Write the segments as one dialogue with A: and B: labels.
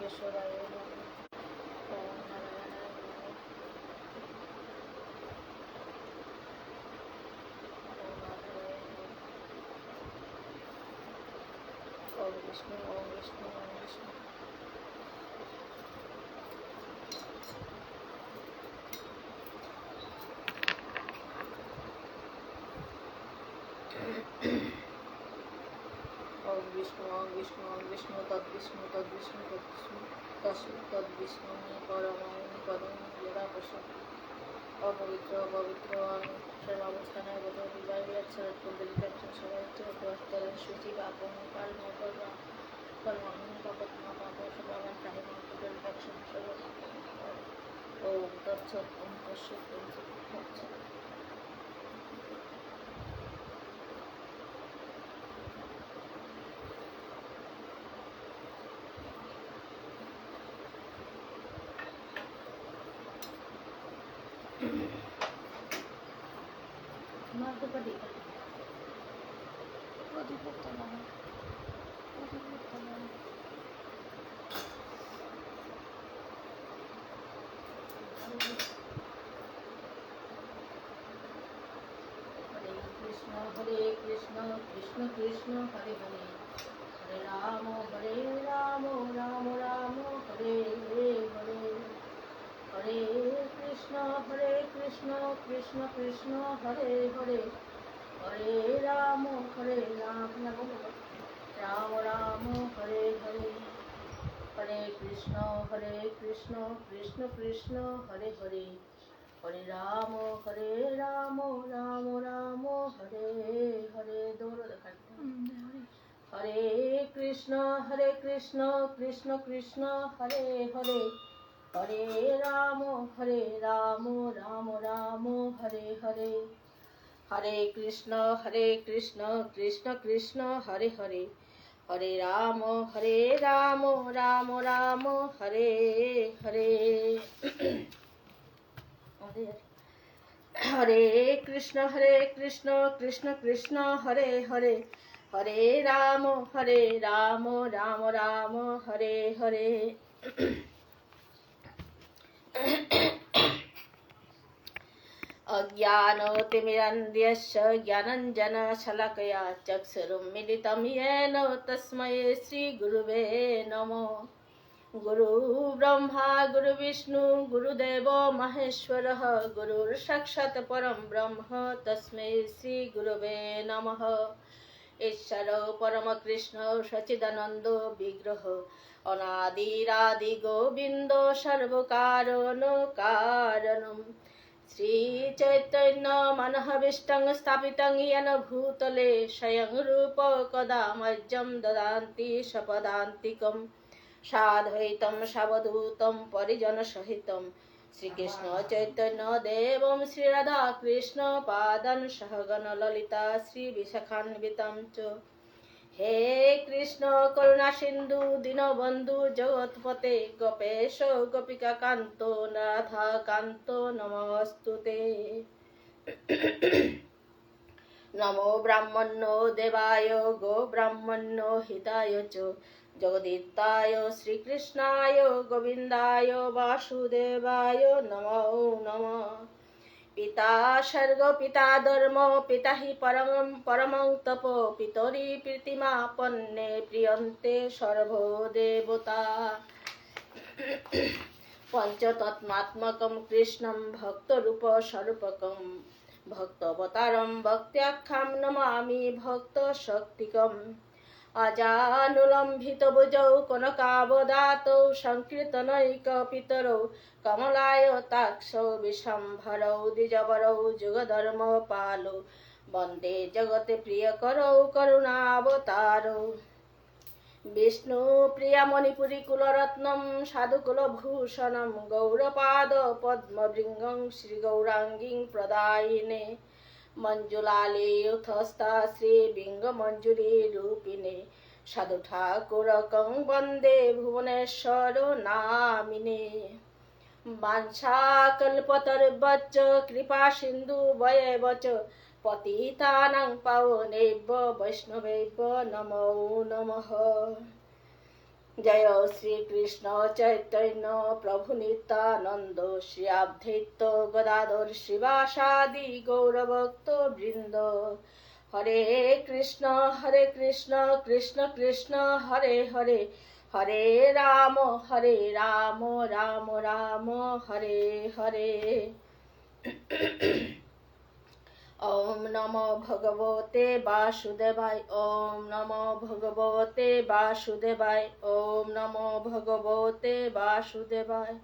A: মহেশ্বরায় নমঃ। ওম নারায়ণায় নমঃ। ওম মাধবায় নমঃ। ওম বিষ্ণু ওম বিষ্ণু ওম বিষ্ণু। ওম বিষ্ণু ওম বিষ্ণু ওম বিষ্ণু তদ্বিষ্ণু তদ্বিষ্ণু তদ্বিষ্ণু তদ্বিষ্ণু পরমং পদং যদা পশ্যন্তি অপবিত্র পবিত্র সর্বাবস্থানায় গত বিবাহিয়াচ্ছাদ কুণ্ডলিকাক্ষণ সবাইচ্ছ প্রস্তরের সূচি পাপং কর্ম কর্ম কর্মং পাপত্মা পাপ সর্বাবান কাহিমা কুণ্ডলিকাক্ষণ সর্ব। ওম তৎসৎ ওম তৎসৎ ওম তৎসৎ। মাধ্যপতি প্রতিপত্তমান প্রতিপত্তমান হরে কৃষ্ণ কৃষ্ণ কৃষ্ণ হরে হরে হরে রাম রাম রাম হরে হরে হরে কৃষ্ণ কৃষ্ণ কৃষ্ণ হরে হরে হরে রাম রাম রাম হরে হরে হরে কৃষ্ণ কৃষ্ণ কৃষ্ণ হরে হরে হরে রাম রাম রাম হরে হরে। দৌড় দেখা হরে কৃষ্ণ কৃষ্ণ কৃষ্ণ হরে হরে হরে রাম রাম রাম হরে হরে হরে কৃষ্ণ কৃষ্ণ কৃষ্ণ হরে হরে হরে রাম রাম রাম হরে হরে। হরে কৃষ্ণ কৃষ্ণ হরে হরে হরে রাম রাম রাম হরে হরে। अज्ञानतिमिरन्ध्यस्य ज्ञानञ्जनशलाकया चक्षुरुन्मीलितं येन तस्मै श्रीगुरुवे नमः। गुरुर्ब्रह्मा गुरुविष्णु गुरुदेवो महेश्वरः गुरुर्साक्षात् परं ब्रह्म तस्मै श्रीगुरुवे नमः। ईश्वरो परमकृष्ण सच्चिदानन्दो विग्रह अनादिरादि गोविन्दो सर्वकारणो कारणम् श्रीचैतन्य मनःभीष्टं स्थापितं येन भूतले स्वयं रूप कदा मह्यं ददाति सपदान्तिकं साद्वैतं सावधूतं परिजनसहितं श्रीकृष्ण चैतन्य देवं श्रीराधाकृष्ण पादान् सहगण ललिता श्रीविशाखान्वितं च। हे कृष्ण करुणा सिंधु दीनबंधु जगत्पते गोपेश गोपिका कांतो राधा कांतो नमोस्तुते। नमो ब्राह्मणो देवाय गो ब्राह्मणो हिताय च जगदीताय श्रीकृष्णाय गोविंदाय वासुदेवाय नमो नमः। पिता सर्ग पिता धर्म पिता हि परमं तपो पितरि प्रीतिमापन्ने प्रियन्ते सर्वो देवता। पंचतत्मात्मकं कृष्णं भक्तरूप स्वरूपकं भक्तावतारं भक्त्याख्यं नमामि भक्तशक्तिकम्। अजानुलम्बितभुजौ कनकावदातौ संकीर्तनैकपितरौ कमलायताक्षौ विश्वम्भरौ द्विजवरौ जुगधर्मपालौ वन्दे जगते प्रियकरौ करुणावतारौ। विष्णुप्रियमणिपुरीकुलरत्नं साधुकुलभूषणं गौरपादपद्मभृङ्गं श्रीगौराङ्गीं प्रदायिने मञ्जुलालेयुथस्था श्रीबिङ्गमञ्जुरीरूपिणे साधु ठाकुरकं वन्दे भुवनेश्वरो नामिने। वाञ्छाकल्पतरुभ्यश्च कृपा सिन्धुभ्येव च पतितानां पावनेभ्यो वैष्णवेभ्यो नमो नमः। জয় শ্রীকৃষ্ণ চৈতন্য প্রভু নিত্যানন্দ শ্রী অদ্বৈত গদাধর শিবাসাদি গৌরভক্ত বৃন্দ। হরে কৃষ্ণ কৃষ্ণ কৃষ্ণ হরে হরে, হরে রাম রাম রাম হরে হরে। ওম নমো ভগবতে বাসুদেবায়, ওম নমো ভগবতে বাসুদেবায়, ওম নমো ভগবতে বাসুদেবায়।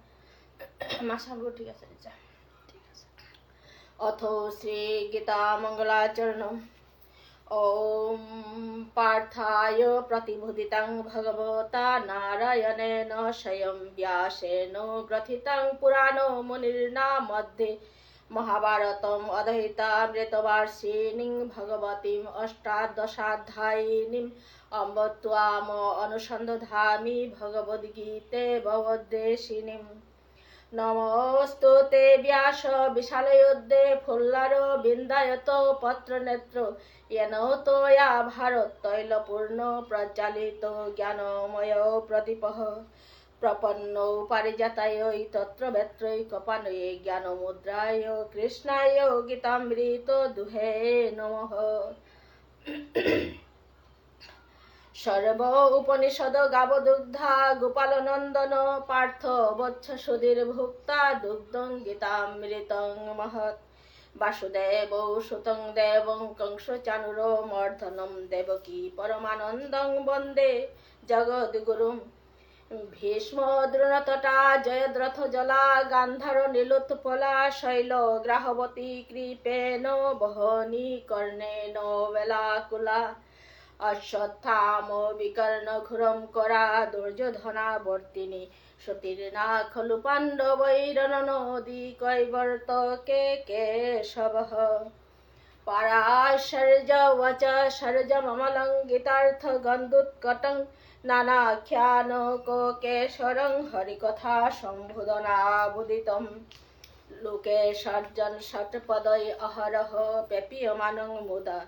A: মাসাবো ঠিক আছে, ঠিক আছে। অথ শ্রী গীতা মঙ্গলাচরণম। ওম পার্থায় প্রতিবুদিতং ভগবতা নারায়ণেন স্বয়ং ব্যাসেন গ্রথিতং পুরাণো মুনির্না মধ্যে মহাভারতম অদহিতামৃতবার্ষিণীং ভগবতীম অষ্টাদশাধ্যায়িনীম অম্ব ত্বাম অনুসন্ধধামি ভগবদ্গীতে ভগবদ্দেশিনীম। নমস্তুতে ব্যাস বিশালয়োধ্যে ফুল্লার বিন্দায়ত পত্রনেত্র येन त्वया भारत तैलपूर्ण प्रज्वालित ज्ञानमय प्रदीपः प्रपन्नो पारिजाताय तत्रवेत्रैः कपानये ज्ञानमुद्राय कृष्णाय गीतामृत दुहे नमः। सर्व उपनिषद गावदुग्धा गोपालनंदन पार्थ वत्स सुधीर भुक्ता दुग्धं गीतामृतं महत्। वासुदेव सुतं देवं कंसचाणूरो मर्दनं देवकी परमानन्दं वन्दे जगद्गुरुं। भीष्म द्रोणतटा जयद्रथ जला गान्धार नीलोत्पला शैल ग्राहवती कृपेण वहनी कर्णेन वेलाकुला। अश्वत्थाम विकर्ण घोरं करा दुर्योधना वर्तिनी सतीर्ना खलु पाण्डवैरनदी कैवर्तके केशवः। पराशर्य वच शर्यममलं गीतार्थ गन्धुत्कटं नानाख्यान केशरं हरिकथा सम्बोधनाबुदितं। लोके सर्जन षट्पदै अहरह पेपीयमानं मुदा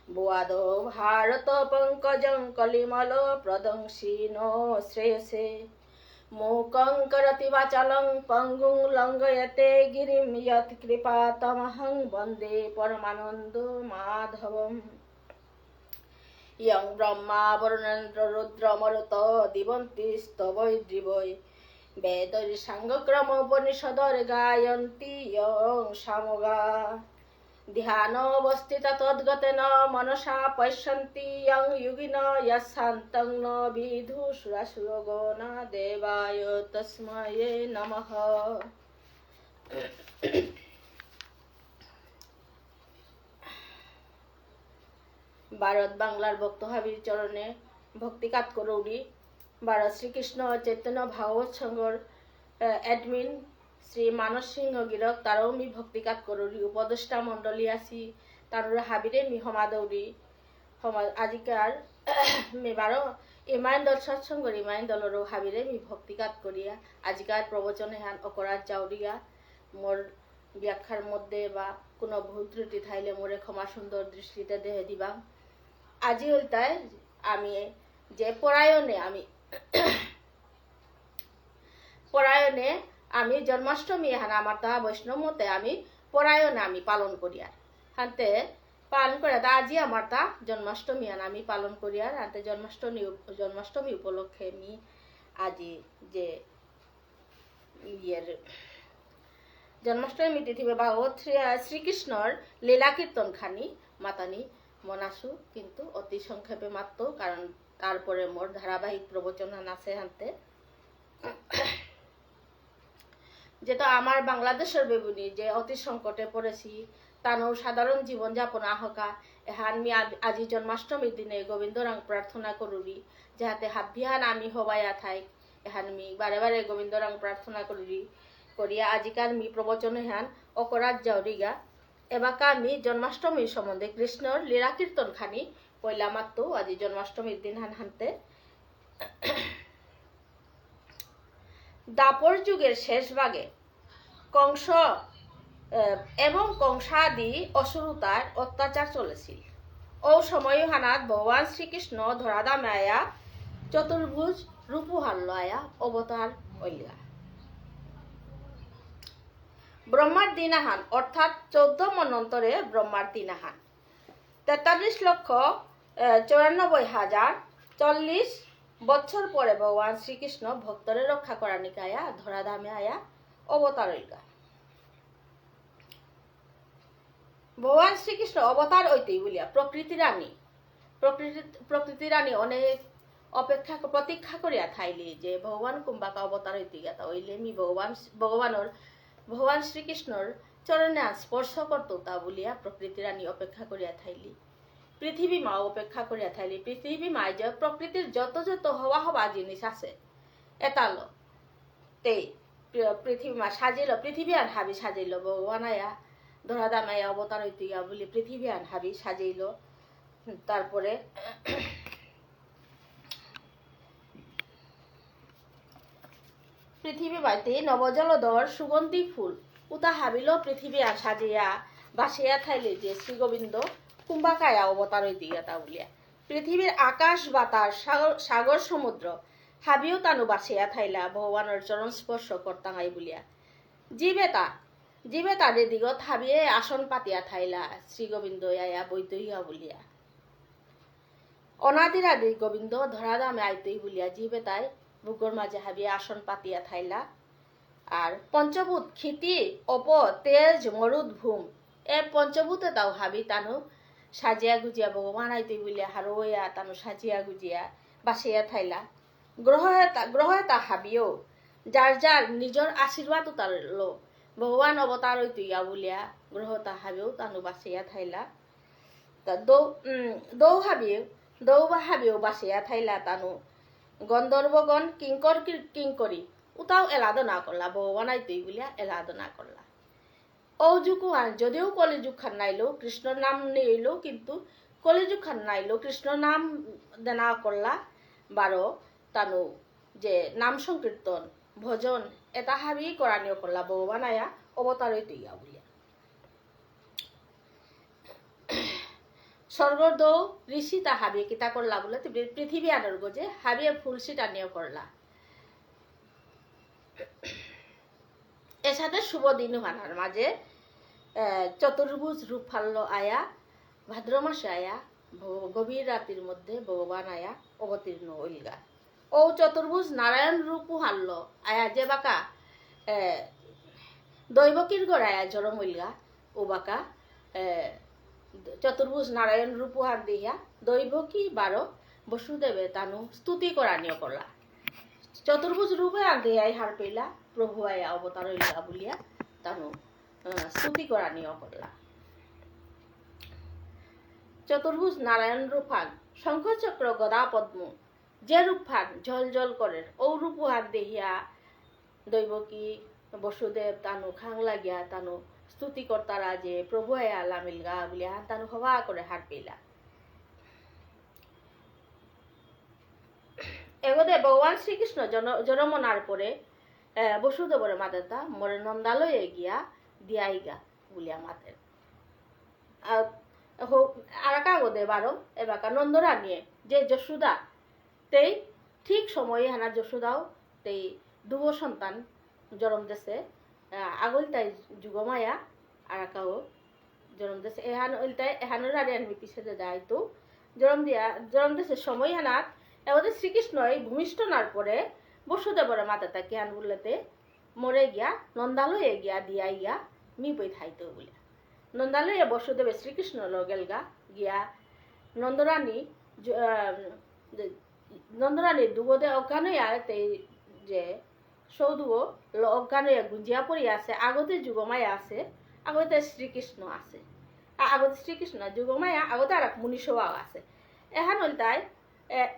A: भुवादो भारत पंकजं कलिमल प्रदंशिनो श्रेयसे। मूकं करति वाचालं पंगुं लंघयते गिरिं यत्कृपातमहं वन्दे परमानन्द माधवम्। यं ब्रह्मा वरुणेन्द्र रुद्र मरुत दिवन्ति स्तवैर्दिवै वेदैर्साङ्गक्रमोपनिषदर् गायन्ति यं सामगा। ध्यानावस्थिता तद्गतेन मनसा पश्यन्ति यं योगिनो यस्शान्तं न विदुषुरासुरगणा देवाय तस्मै नमः। ভারত বাংলার ভক্ত হাবির চরণে ভক্তিকাত করৌড়ি ভারত শ্রীকৃষ্ণ চৈতন্য ভাগবত সংঘর এডমিন শ্রী মানস সিংহ গিরক তারও মি ভক্তিকাত করৌড়ি উপদেষ্টা মণ্ডলী আছি তার হাবিরে মি হমা দৌড়ি আজিকার মেবারও ইমান দল সৎসঙ্গর ইমান দলরও হাবিরে মি ভক্তিকাত করিয়া আজিকার প্রবচনে হান অপরাধ যাওরিয়া মোর ব্যাখ্যার মধ্যে বা কোনো ভুল ত্রুটি থাইলে মোরে ক্ষমা সুন্দর দৃষ্টিতে দেহে দিবা। আজি হইতাই আমি যে পরায়ণে আমি জন্মাষ্টমী হান আমার তা বৈষ্ণব মতে আমি পরায়ণে আমি পালন করিয়ার হানতে পালন করে তা আজি আমার তা জন্মাষ্টমী হান আমি পালন করিয়ার হানতে জন্মাষ্টমী উপলক্ষে আমি আজি যে জন্মাষ্টমী তিথি ভাগবত শ্রীকৃষ্ণর লীলা কীর্তন খানি মাতানি মনাসু কিন্তু অতি সংক্ষেপে মাত্র কারণ তারপরে মোর ধারাবাহিক প্রবচনা নাচে হানতে যেটা আমার বাংলাদেশের বেগুনি যে অতি সংকটে পড়েছি তানো সাধারণ জীবনযাপন আহকা এহান মি আজি জন্মাষ্টমীর দিনে গোবিন্দরাং প্রার্থনা করুরি যাহাতে হাবিহান আমি হবাইয়া থাই এহান মি বারে বারে গোবিন্দরাং প্রার্থনা করুরি করিয়া আজিকার মি প্রবচন হান অকরাত যাওরিগা এবাকা আমি জন্মাষ্টমীর সম্বন্ধে কৃষ্ণর লীলা কীর্তন খানি পয়লা মাত্র আজি জন্মাষ্টমীর দিন হান হানতে দাপর যুগের শেষ ভাগে কংস এবং কংসাদি অসুরতার অত্যাচার চলেছিল। ও সময় হানাত ভগবান শ্রীকৃষ্ণ ধরাধামে আয়া চতুর্ভুজ রূপু হারল আয়া অবতার হইলা। ব্রহ্মার দিনাহান অর্থাৎ 14 মন্বন্তরে ব্রহ্মার দিনাহান 43,94,040 বছর পরে ভগবান শ্রীকৃষ্ণ ভক্তরে রক্ষা করা নিকায়া ধরাধামে আয়া অবতার হইলা। ভগবান শ্রীকৃষ্ণ অবতার হইতেই বলিয়া প্রকৃতি রানী অনেক প্রতীক্ষা করিয়া থাইলি যে ভগবান কুম্বাকা অবতার হইতে গেতা হইলে আমি ভগবান শ্রীকৃষ্ণর চরণে স্পর্শ করত তা বলিয়া প্রকৃতি রানী অপেক্ষা করিয়া থাইলি। পৃথিবী মা অপেক্ষা করিয়া থাইলি। পৃথিবী মা যে প্রকৃতির যত যত হওয়া জিনিস আছে এতাল তেই পৃথিবী মা সাজিল, পৃথিবী আর হাবি সাজাইল ভগবান আয়া ধরাধাম আয়া অবতার হইতে গিয়া বলি পৃথিবী আর হাবি সাজাইল। তারপরে পৃথিবী বাইতে নবজলধর সুগন্ধি ফুল উতা হাবিল পৃথিবী আর সাজিয়া বাসিয়া থাইলে যে শ্রী গোবিন্দ কুম্ভাকায়া অবতার হইতে গিয়া তা বলিয়া পৃথিবীর আকাশ বাতাস সাগর সমুদ্র হাবিও তানু বাসিয়া থাইলা ভগবানের চরণ স্পর্শ করতাঙাই বলিয়া জীবে তাদের দিগত হাবিয়ে আসন পাতিয়া থাইলা শ্রী গোবিন্দ আয়া বৈতইয়া বলিয়া অনাদির আদি গোবিন্দ ধরাধামে আইতই বলিয়া জীবে তাই বুকর মাঝে হাবিয়ে আসন পাতিয়া থাইলা। আর পঞ্চভূত ক্ষিতি অপ তেজ মরুদ ভূম এ পঞ্চভূতে তাও হাবি তানু সাজিয়া গুজিয়া ভগবান আইতই বলিয়া হারোয়া তানু সাজিয়া গুজিয়া বাসিয়া থাইলা। গ্রহ তা হাবিও যার নিজর আশীর্বাদ উতারল ভগবান অবতার হইতইয়া বলিয়া গ্রহ তা হাবিও তানু বাসিয়া থাইলা। দৌ হাবিও বাসিয়া থাইলা তানু গন্ধর্বগণ কিঙ্করি উতাও এলাদনা করলা ভগবান আইতই বলিয়া এলাদনা করলা। ও যুগু যদিও কলিযুগ খান নাইলো কৃষ্ণর নাম নিইল কিন্তু কলিযুগ খান নাইলো কৃষ্ণ নাম দেনা করলা বারো তানু যে নাম সংকীর্তন ভজন এটা হাবি করানিও করলা ভগবান আয়া অবতার হইতে ইয়া বলিয়া। স্বর্গদ ঋষি তা হাবি কিতা করলা বলে পৃথিবী আনর গজে হাবিয়ে ফুলসি টানিও করলা। এর সাথে শুভ দিন হানার মাঝে চতুর্ভুজ রূপ ফাল্ল আয়া ভাদ্র মাসে আয়া গভীর রাতির মধ্যে ভগবান আয়া অবতীর্ণ হইলগা। ও চতুর্ভুজ নারায়ণ রূপ হারল আয়া যে বাকা দৈবকীর গড় আয়া জরম হইলগা ও বাকা চতুর্ভুজ নারায়ণ রূপ হার দিয়া দৈবকী বারো বসুদেবে তানু স্তুতি করানিও করলা। চতুর্ভুজ রূপে আর দেয়াই হার পেলা প্রভু আয়া অবতার হইলা বলিয়া তানু স্তুতি করানিও করলা। চতুর্ভুজ নারায়ণ রূপান শঙ্খচক্র গদা পদ্ম যে রূপান ঝল ঝল করেন ও রূপ হাত দেহিয়া দৈবকী বসুদেব তানু খাং লাগিয়া তানু স্তুতি কর্তারা যে প্রভু আয়া লামিলগা বলিয়া তানু হবা করে হার পেলা। এগোদে ভগবান শ্রীকৃষ্ণ জন্মনার পরে বসুদেবরে মাতেতা মরে নন্দালয়ে গিয়া দিয়াইগা বলিয়া মাতেন। আর কাগদে বারো এবাকা নন্দরা নিয়ে যে যশোদা তেই ঠিক সময়ে হানা যশোদাও তেই দুবো সন্তান জন্ম দেশে আগল তাই যুগমায়া আর কাও জন্ম দেশে এহানোর আরে আনবি পিছিয়ে যায় তো জন্ম দেশে সময় হানাত এবারে শ্রীকৃষ্ণই ভূমিষ্ঠ নার পরে বসুদেবর মাতাটা জ্ঞান বললেতে মরে গিয়া নন্দালয়ে গিয়া দিয়াই গিয়া মি বই থাইতো বলে নন্দালয়ে বসুদেবে শ্রীকৃষ্ণ লগেলগা গিয়া নন্দরানী দুগদে অজ্ঞান হইয়া যে সৌদুগো অজ্ঞান হইয়া গুঞ্জিয়া পড়িয়া আছে আগতে যুগমায়া আছে আগতে শ্রীকৃষ্ণ আছে আগতে শ্রীকৃষ্ণ যুগমায়া আগতে আর এক মুনিষাও আছে এহান হল তাই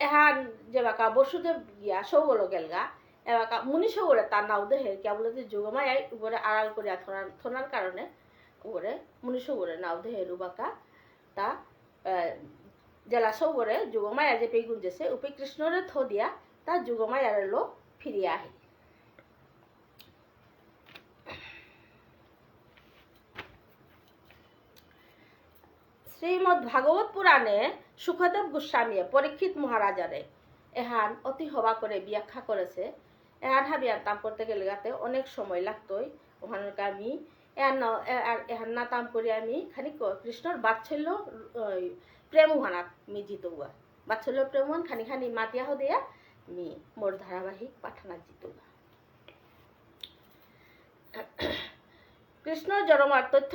A: এহান যে বাকা বসুদেব গিয়া সৌগল গেলগা এবাকা মুনিষগরে তার নাও দেহে কে বলে যে যুগমায়াই উপরে আড়াল করিয়া থনার কারণে উপরে মুনিষগরে নাও দেহে রুবাকা তা জেলা সৌগরে যুগমায়া যে পেই গুঞ্জেছে উপে কৃষ্ণরে থ দিয়া তা যুগমায়ার লো ফিরিয়া আহে। শ্রীমদ ভাগবত পুরাণে সুখদেব গোস্বামী পরীক্ষিত মহারাজারে
B: এহান অতি হবা করে ব্যাখ্যা করেছে এহান হাবিয়ান তাম করতে গেলে গাতে অনেক সময় লাগতোই ওখানকে আমি এহান না তাম করে আমি খানিক কৃষ্ণর বাৎসল্য প্রেম উহানাত মি জিতুগা বাৎসল্য প্রেম খানি খানি মাতিয়া হদেয়া মি মোর ধারাবাহিক পাঠানা জিতুগা কৃষ্ণ জনমার তথ্য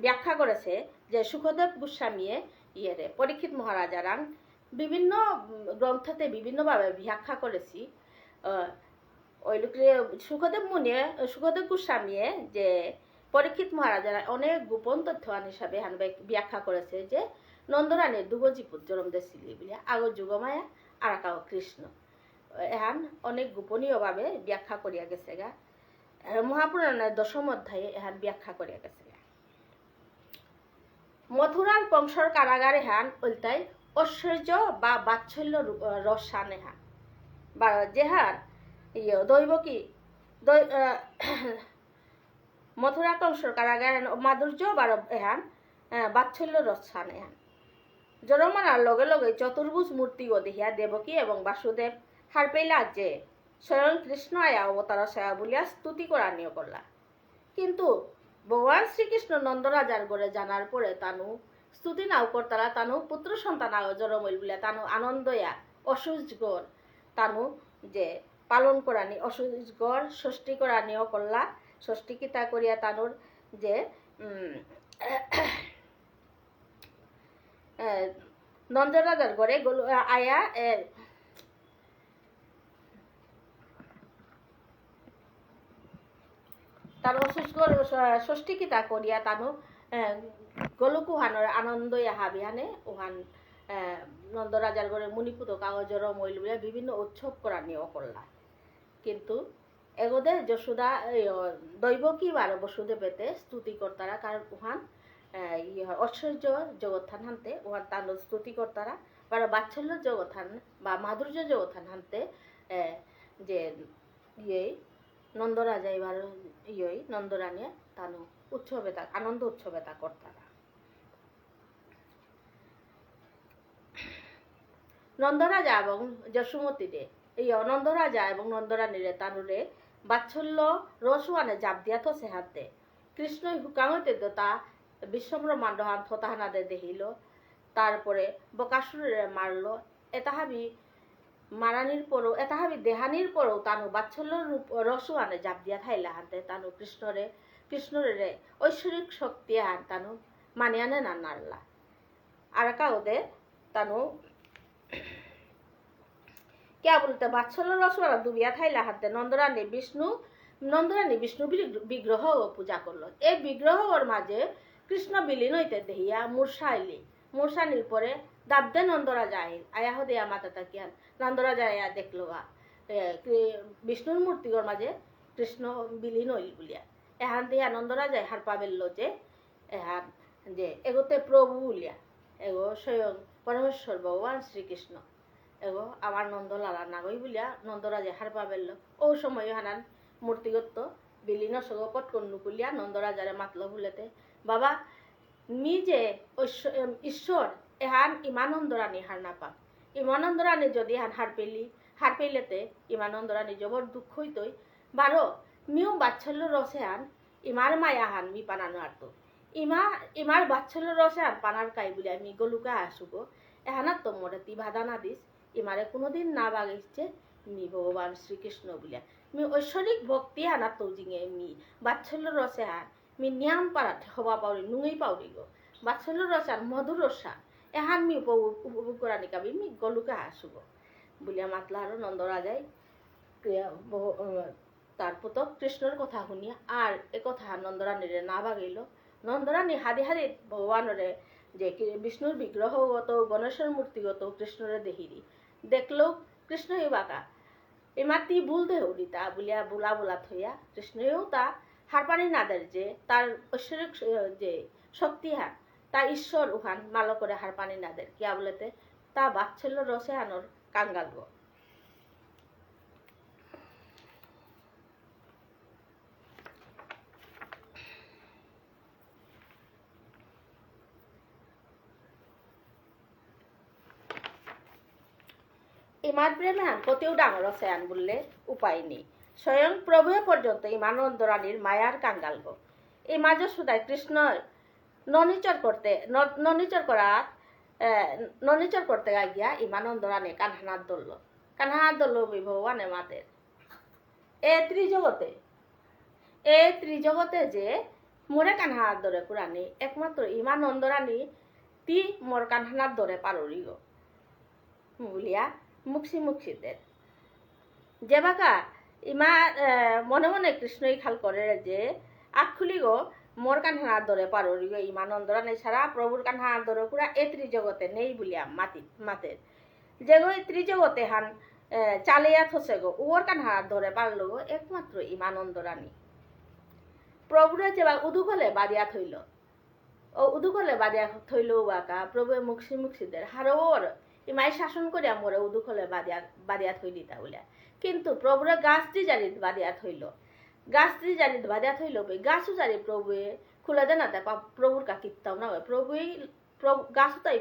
B: ব্যাখ্যা করেছে যে সুখদেব গোস্বামীয়ে ইয়েরে পরীক্ষিত মহারাজারাং বিভিন্ন গ্রন্থতে বিভিন্নভাবে ব্যাখ্যা করেছি ওই লোকে সুখদেব গোস্বামীয়ে যে পরীক্ষিত মহারাজারা অনেক গোপন তথ্য হিসাবে ব্যাখ্যা করেছে যে নন্দরানীর দুগজিপুত জন্ম দিয়েছিলি বলে আগর যুগমায়া আর কাও কৃষ্ণ এহান অনেক গোপনীয়ভাবে ব্যাখ্যা করিয়া গেছে গা মহাপুরাণের দশম অধ্যায়ে এহান ব্যাখ্যা করিয়া গেছে মথুরার কংসর কারাগারে হান উল্টাই ঐশ্বর্য বা বাৎসল্য রসান এহান বা যেহান দৈবকী মথুরা কংসর কারাগারে মাধুর্য বা এহান বাৎসল্য রসান এহান জনমানার লগে লগে চতুর্ভুজ মূর্তি দেখিয়া দেবকী এবং বাসুদেব হার পেলা যে স্বয়ং কৃষ্ণ আয়া অবতার সেয়া বলিয়া স্তুতি করা নিয়ে করলা কিন্তু ভগবান শ্রীকৃষ্ণ নন্দরাজার গড়ে জানার পরে তানু স্তুতি নাও করতারা তানু পুত্র সন্তান জন্মইল বলিয়া তানু আনন্দয়া অসুজগড় তানু যে পালন করা নি অসুজগড় ষষ্ঠী করা নিয়েও করলা ষষ্ঠী কিতা করিয়া তানুর যে নন্দরাজার গড়ে আয়া তার অসুস্থ ষষ্ঠী কিতা করিয়া তানু গলুক উহানোর আনন্দ হাবিহানে উহান নন্দরাজার ঘরে মুনিপুত কাগজর মইল বলিয়া বিভিন্ন উৎসব করা নিয়েও করলা কিন্তু এগোদে যশোদা দৈবকী বার বসুদেবেতে স্তুতি কর্তারা কারণ উহান ঐশ্বর্য জগৎথান হানতে উহান তান স্তুতি কর্তারা বার বাৎসল্য জগৎথান বা মাধুর্য জগৎথান হানতে যে ইয়ে নন্দরাজা এবার ইয়ই নন্দরানিয়া তানু উৎসবে তা আনন্দ উৎসবে তা কর্তারা নন্দরাজা এবং যশোমতীরে এই নন্দরাজা এবং নন্দরানীরে তানুরে বাৎসল্য রসুয়ানে জাপ দিয়া থসে হাতে কৃষ্ণই হুকাম হইতে তা বিশ্বব্রহ্মাণ্ড হান থতাহানাদে দেখিল তারপরে বকাসুরে মারলো এতাহাবি মারানির পরও এতাহাবি দেহানির পরও তানু বাৎসল্য রূপ রসুয়ানে জাপ দিয়া থাইলা হাতে তানু কৃষ্ণরে ঐশ্বরিক শক্তি হান তানু মানিয়ানে না নারলা আর কাউদে তানু কে বলতে বাৎসল্য রসুয়ানা ডুবিয়া থাইলা হাতে নন্দরানী বিষ্ণু বিগ্রহ পূজা করলো এই বিগ্রহর মাঝে কৃষ্ণ বিলীন হইতে দেহিয়া মূর্ষানির পরে দাবদে নন্দরাজা আয়া হদিয়া মাতা তাকিয়ান নন্দরাজা আয়া দেখলো বিষ্ণুর মূর্তিগর মাঝে কৃষ্ণ বিলীন হইল বলিয়া এহান দিয়া নন্দরাজায় হার পাবেল যে এহান যে এগোতে প্রভু বলিয়া এগো স্বয়ং পরমেশ্বর ভগবান শ্রীকৃষ্ণ এগো আমার নন্দলালা নাগই বলিয়া নন্দরাজায় হার পাবেল ও সময় হানান মূর্তিগত বিলীন সগপট কন্যুকুলিয়া নন্দরাজারে মাতল ভুলেতে বাবা মি যে ঈশ্বর এহান ইমানন্দরানী হার না পাক ইমানন্দরানী যদি হান হার পেলেতে ইমানন্দরানী জবর দুঃখ হইতই বারো মিও বাৎসল্য রসে হান ইমার মায়া হান মি পানানো আরত ইমার বাৎসল্য রসে হান পানার কাই বলে আমি গলুকা আসুব এহানার তো মোরে তি বাধা না দিস ইমারে কোনোদিন না বাগাইছে মি ভগবান শ্রীকৃষ্ণ বলিয়া মি ঐশ্বরিক ভক্তি হানা তো জিঙে মি বাৎসল্য রসে হান মি নিয়াম পারাত হবা পাউরি নুঙই পাউরি গো বাৎসল্য রসান মধুর রসা এহান মি উপভোগ করা নিকাবি মি গলুকা আসুব বলিয়া মাতলা আর নন্দরাজাই তার পুতক কৃষ্ণর কথা শুনিয়া আর এ কথা নন্দরানীরে না বাগাইল নন্দরানী হাদি ভগবানরে যে বিষ্ণুর বিগ্রহগত গণেশের মূর্তিগত কৃষ্ণরে দেহিরি দেখলো কৃষ্ণই বাঁকা এমাতি ভুল দেহরি তা বলিয়া বোলা থইয়া কৃষ্ণও তা হারপানি নাদের যে তার ঐশ্বরিক যে শক্তি হান তা ঈশ্বর উহান মালো করে হারপানি নাদের কিয়া বলেতে তা বাৎসল্য রসে আনোর কাঙ্গাল গো ইমার প্রেমে হান কতেও ডাঙর আছে আন বললে উপায় নেই। স্বয়ং প্রভুয়ে পর্যন্ত ইমানন্দ রানীর মায়ার কাঙ্গাল গো। ইমা যশোদায় কৃষ্ণ ননিচর করতে গিয়া ইমানন্দ রানী কানহানার ধরল ভগবানের মাদের এ ত্রিজগতে যে মোরে কানহানার ধরে পুরানি একমাত্র ইমানন্দ রানী তি মোর কানহানার ধরে পাররি গো বলিয়া মুখশিদের যে বাকা ইমা মনে মনে কৃষ্ণই খাল করে যে আখ খুলি গো মোর কানহানার ধরে পাররি গো ইমানন্দ রানী ছাড়া প্রভুর কানহানার ধরে পুরা এ ত্রিজগতে নেই বলিয়া মাতের যে গো ত্রিজগতে হান চালিয়া থসে গো ওর কানহানার ধরে পারল গো একমাত্র ইমানন্দ রানী। প্রভুরে যে উদুকলে বাদিয়া থইল ও উদুকলে বাদিয়া থইল বাকা প্রভুয়ে মুখশিদের হারোর ইমাই শাসন করিয়া মোরে উদুকলে বাদিয়া থই দিতা বলিয়া কিন্তু প্রভুরে গাছটি জারিত বাদিয়া থইল গাছও জারি প্রভুয়ে খুলে দেন না প্রভুর কাকিতাও না গাছও তাই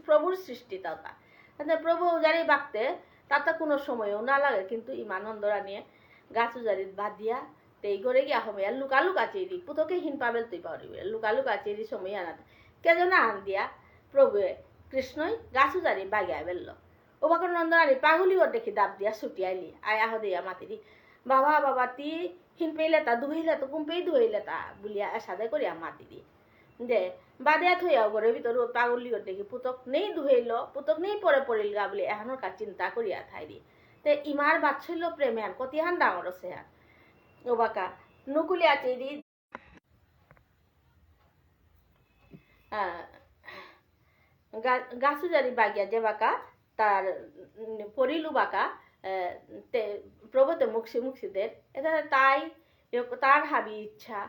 B: প্রভুর সৃষ্টি তাও তা প্রভু জারি বাঁকতে তাতে কোনো সময়ও না লাগে কিন্তু ইমানন্দ রানিয়ে গাছও জারিত বাদিয়া তেই করে গিয়া হমে লুকা চেরি পুতকে হিন পাবেল তুই পারিবে লুকা চেরি সময় আনাতে কেজন আন দিয়া প্রভুয়ে কৃষ্ণই গাছও জারি বাগিয়া বেলল ও বাকর নন্দরানী পাগলি ওর দেখি দাব দিয়া ছুটি আইলি আহ দিয়া মাতিরি বাবা তি হিন পেইলে তা দুহইলে তো কুম্পেই দুহইলে তা বলিয়া এসাদে করিয়া মাতিরি দে বাদিয়া থইয়াও ঘরের ভিতর পাগলি ওর দেখি পুতক নেই দুহইল পুতক নেই পড়িল গা বলে এখনোর কাজ চিন্তা করিয়া থাইরি তে ইমার বাচ্চল্য প্রেমে আন কতিহান ডাঙর আছে আর ও বাকা নুকুলিয়া চেরি গাছুজারি বাগিয়া যে বাকা তার পরিলু বাকা প্রভুতে মুখশিদের এটা তার হাবি ইচ্ছা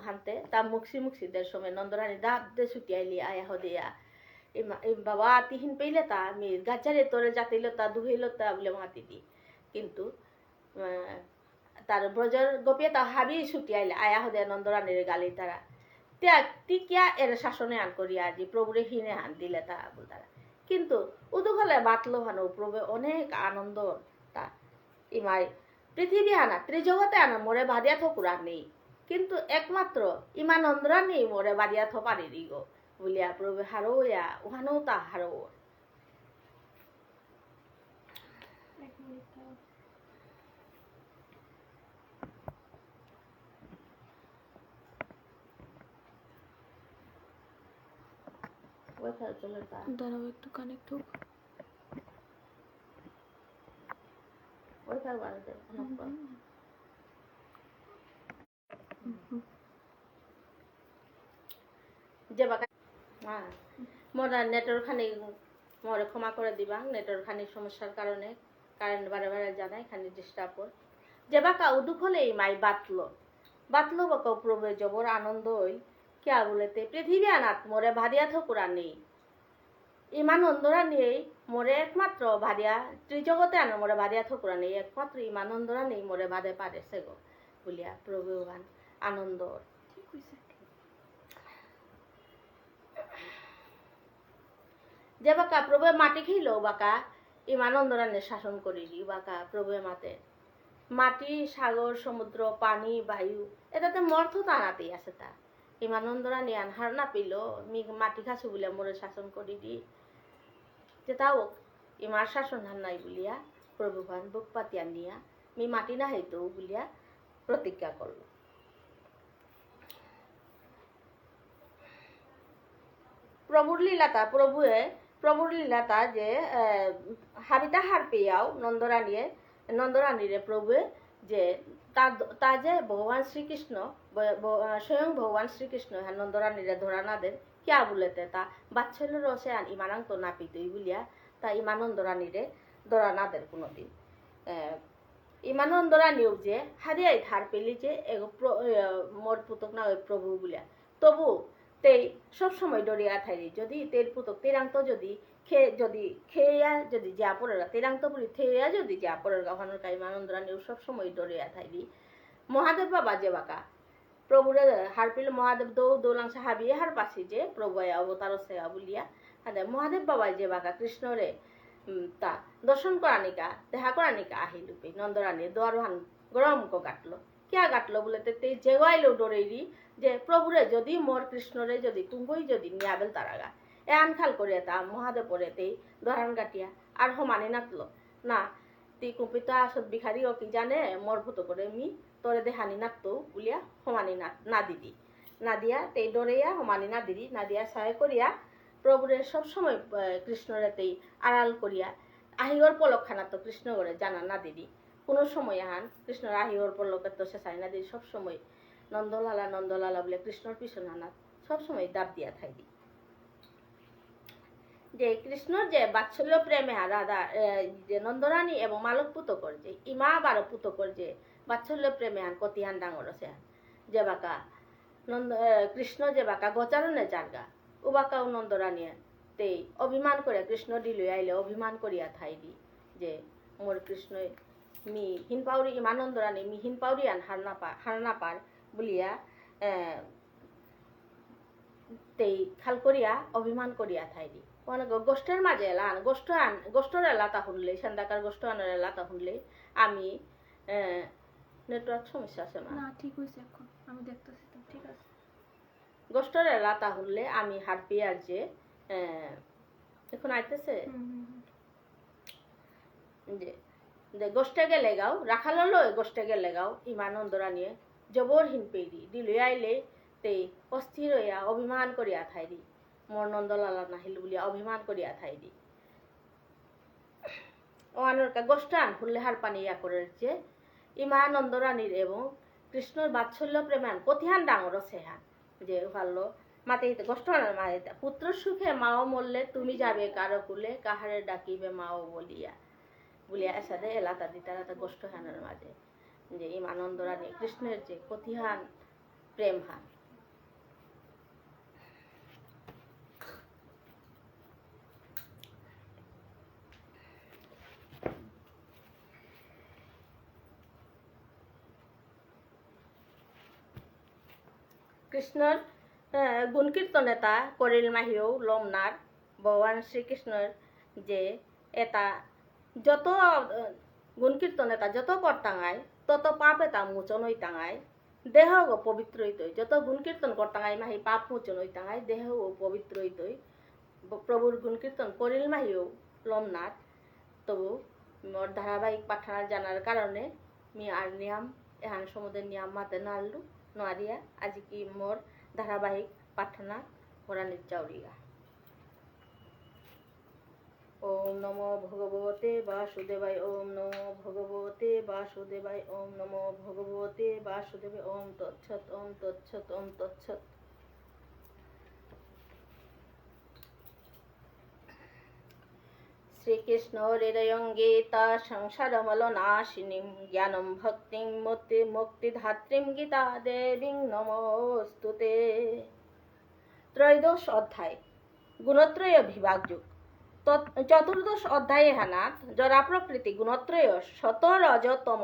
B: হানতে তা মুখশিদের সময় নন্দরানী দাব দে ছুটি আইলি আয়াহ দিয়া বাবা তিহিন পেইলে তা আমি গাছারে তোরে জাতিল তা দুহিল তা বলে মাতি দি কিন্তু তার ব্রজর গোপিয়ে তা হাবি ছুটি আইলে আয়াহ দে নন্দরানীর গালি তারা টিকিয়া এর শাসনে আন করিয়া আজি প্রভুরে হিনে হান দিলে তা তারা কিন্তু উদুকলে বাতলো হানো প্রভু অনেক আনন্দ তা ইমাই পৃথিবী আনা ত্রিজগতে আনা মোরে বাদিয়া থকুরা নেই কিন্তু একমাত্র ইমানন্দ রানী মোরে বাদিয়া থ পারি গো বলিয়া প্রভু হারোয়া উহানো তা হারো
C: দাঁড়াও একটু কানেক্ট হোক
B: যে বাকা মোর নেটওয়ার্ক খানি মোরে ক্ষমা করে দিবা নেটওয়ার্ক খানি সমস্যার কারণে কারেন্ট বারে জানাই খানি ডিস্টার্ব হয় যে বাকা উদুক হলে মাই বাতলো বাকা প্রভু জবর আনন্দ হই क्या बोलते पृथ्वी अनाथ मोरे भादिया थकुरा नहीं ইমানন্দরা নেই মোরে একমাত্র ভাদিয়া ত্রিজগতে আনো মোরে ভাদিয়া থকুরা নেই একমাত্র ইমানন্দরা নেই মোরে ভাদে পারেছে গো বলিয়া প্রভু আনন্দ যে বাকা প্রভু মাটি খেলো বাকা ইমানন্দরা নে শাসন করি বাকা প্রভু মাতে মাটি সাগর সমুদ্র পানি বায়ু এটাতে মর্থ টানাতেই আছে তা ইমানন্দরা নিয়ে আনহার না পেল মাটি খাসু বলে মোরে শাসন করি দি যেটাও ইমার শাসন হার নাই বলিয়া প্রভুভান বুক পাতিয়া নিয়া মি মাটি না হইতো বলিয়া প্রতিজ্ঞা করল প্রভুর লীলাতা যে হাবিতা হার পেয়াও নন্দরানীরে প্রভুয়ে যে তা যে ভগবান শ্রীকৃষ্ণ স্বয়ং ভগবান শ্রীকৃষ্ণ হ্যাঁ নন্দরানীরে ধরা না দেন কিয়া বলেতে তা বাচ্চল্য রসে আন ইমানাং তো নাপিতই বলিয়া তা ইমানন্দ রানীরে ধরা না দেন কোনোদিন ইমানন্দ রানীও যে হারিয়াই ধার পেলি যে মোর পুতক না ওই প্রভু বলিয়া তবু তেই সবসময় ডরিয়া থাইরি যদি তের পুতক তেরান্ত যদি খেয়া যদি যা পড়েরা তেরান্ত পুরি থেয়া যদি যা পড়ের গাহানোর কাই ইমানন্দ রানীও সবসময় ডরিয়া থাইরি মহাদেব বাবা যে বাকা প্রভুরে হার পেলে মহাদেব দৌলাংশ হাবিয়ে হার পাছি যে প্রভু অবতার সেয়া বলিয়া হাতে মহাদেব বাবা যে বাকা কৃষ্ণরে তা দর্শন করানিকা দেখা করানিকা আহিল পে নন্দরানী দোয়ারহান গরম কো গাটলো কিয়া গাটলো বলে তে জেগাইলো ডরেরি যে প্রভুরে যদি মোর কৃষ্ণরে যদি তুঙ্গই যদি নিয়াবেল তারাগা এ আনখাল করে তা মহাদেবরে তে দোয়ারান গাটিয়া আর হমানি নাতলো না তি কুপিতা আসত বিখারি ও কি জানে মোর ভূত করে মি তোরে দেহানি নাততো বলিয়া হমানি না দিদি না দিয়া তে ডরেয়া হমানি না দিদি না দিয়া সহায় করিয়া প্রভুরে সবসময় কৃষ্ণরেতেই আড়াল করিয়া আহিওর পলকখানা তো কৃষ্ণ করে জানা না দিদি কোনো সময় আহান কৃষ্ণর আহিওর পলকের তো সে চাই না দিদি সবসময় নন্দলালা বলে কৃষ্ণর পিছন আনা সবসময় দাব দিয়া থাকি যে কৃষ্ণর যে বাৎসল্য প্রেমে রাধা যে নন্দরানী এবং মালক পুতকর যে ইমা বারো পুতকর যে বাৎসল্য প্রেমে আন কতিহান ডাঙর আছে যে বাকা কৃষ্ণ যে বাকা গোচারণে জারগা উবাকাও নন্দরানী তে অভিমান করে কৃষ্ণ দিল আইলে অভিমান করিয়া থাই দি যে মোর কৃষ্ণ মি হিনপাউরি ইমানন্দরানী মি হিনপাউরি আন হারনা পার বলিয়া তেই খাল করিয়া অভিমান করিয়া থাই দি গোষ্ঠের মাঝে এলান গোষ্ঠর এলাতা শুনলে সান্দাকার গোষ্ঠ আনার এলাতা শুনলে আমি নেটওয়ার্ক সমস্যা আছে
C: না ঠিক হয়েছে এখন আমি দেখতেছি তো ঠিক আছে
B: গোষ্ঠর এলাতা শুনলে আমি হারপিয়ার যে এখন আইতেছে যে গোষ্ঠে গেলে গাও রাখালো গোষ্ঠে গেলে গাও ইমানন্দরা নিয়ে জবরহীন পেরি দিল আইলে তে অস্থির হইয়া অভিমান করিয়া থাই দি মোর নন্দলালা নাহিল বলিয়া অভিমান করিয়া থাই দি ও আনরকা গোষ্ঠান হুল্লে হার পানি ইয়া করে যে ইমানন্দরানীর এবং কৃষ্ণর বাৎসল্য প্রেমান কতিহান ডাঙর সেহান যে ভালো মাতে কষ্ট আনার মায়ে পুত্র সুখে মাও মরলে তুমি যাবে কারো কুলে কাহারে ডাকিবে মাও বলিয়া এসাদে এলাতা দিতারা গোষ্ঠ হানের মাঝে যে ইমানন্দরানী কৃষ্ণের যে কতিহান প্রেম হান কৃষ্ণর গুণ কীর্তনেতা করিল মাহিও লোমনার ভগবান শ্রীকৃষ্ণর যে এটা যত গুণ কীর্তনেতা যত করতাঙায় তত পাপ এটা মোচন হইতাঙায় দেহ পবিত্র হইতই যত গুণ কীর্তন করতাঙাই মাহি পাপ মোচন হইতাঙায় দেহ পবিত্র হইতই প্রভুর গুণ কীর্তন করিল মাহিও লোমনার তবু মোর ধারাবাহিক পাঠানার জানার কারণে মি আর নিয়ম এহান সমুদ্রের নিয়ম মাতে নাড়লু নোয়ারিয়া আজি কি মোর ধারাবাহিক পাঠনা মোরানির চাউরিয়া ওম নমো ভগবতে বাসুদেবায় ওম নমো ভগবতে বাসুদেবায় ওম নমো ভগবতে বাসুদেবায় ওম তচ্ছত ওম তচ্ছত ওম তচ্ছত শ্রীকৃষ্ণ হৃদয়ং গীতা সংসারমল নাশিনীম জ্ঞানম ভক্তিং মুক্তিধাত্রীম গীতা দেবীং নমস্তুতে ত্রয়োদশ অধ্যায় গুণত্রয় বিভাগযুগ চতুর্দশ অধ্যায়ে হানাত জরা প্রকৃতি গুণত্রয় শত রজতম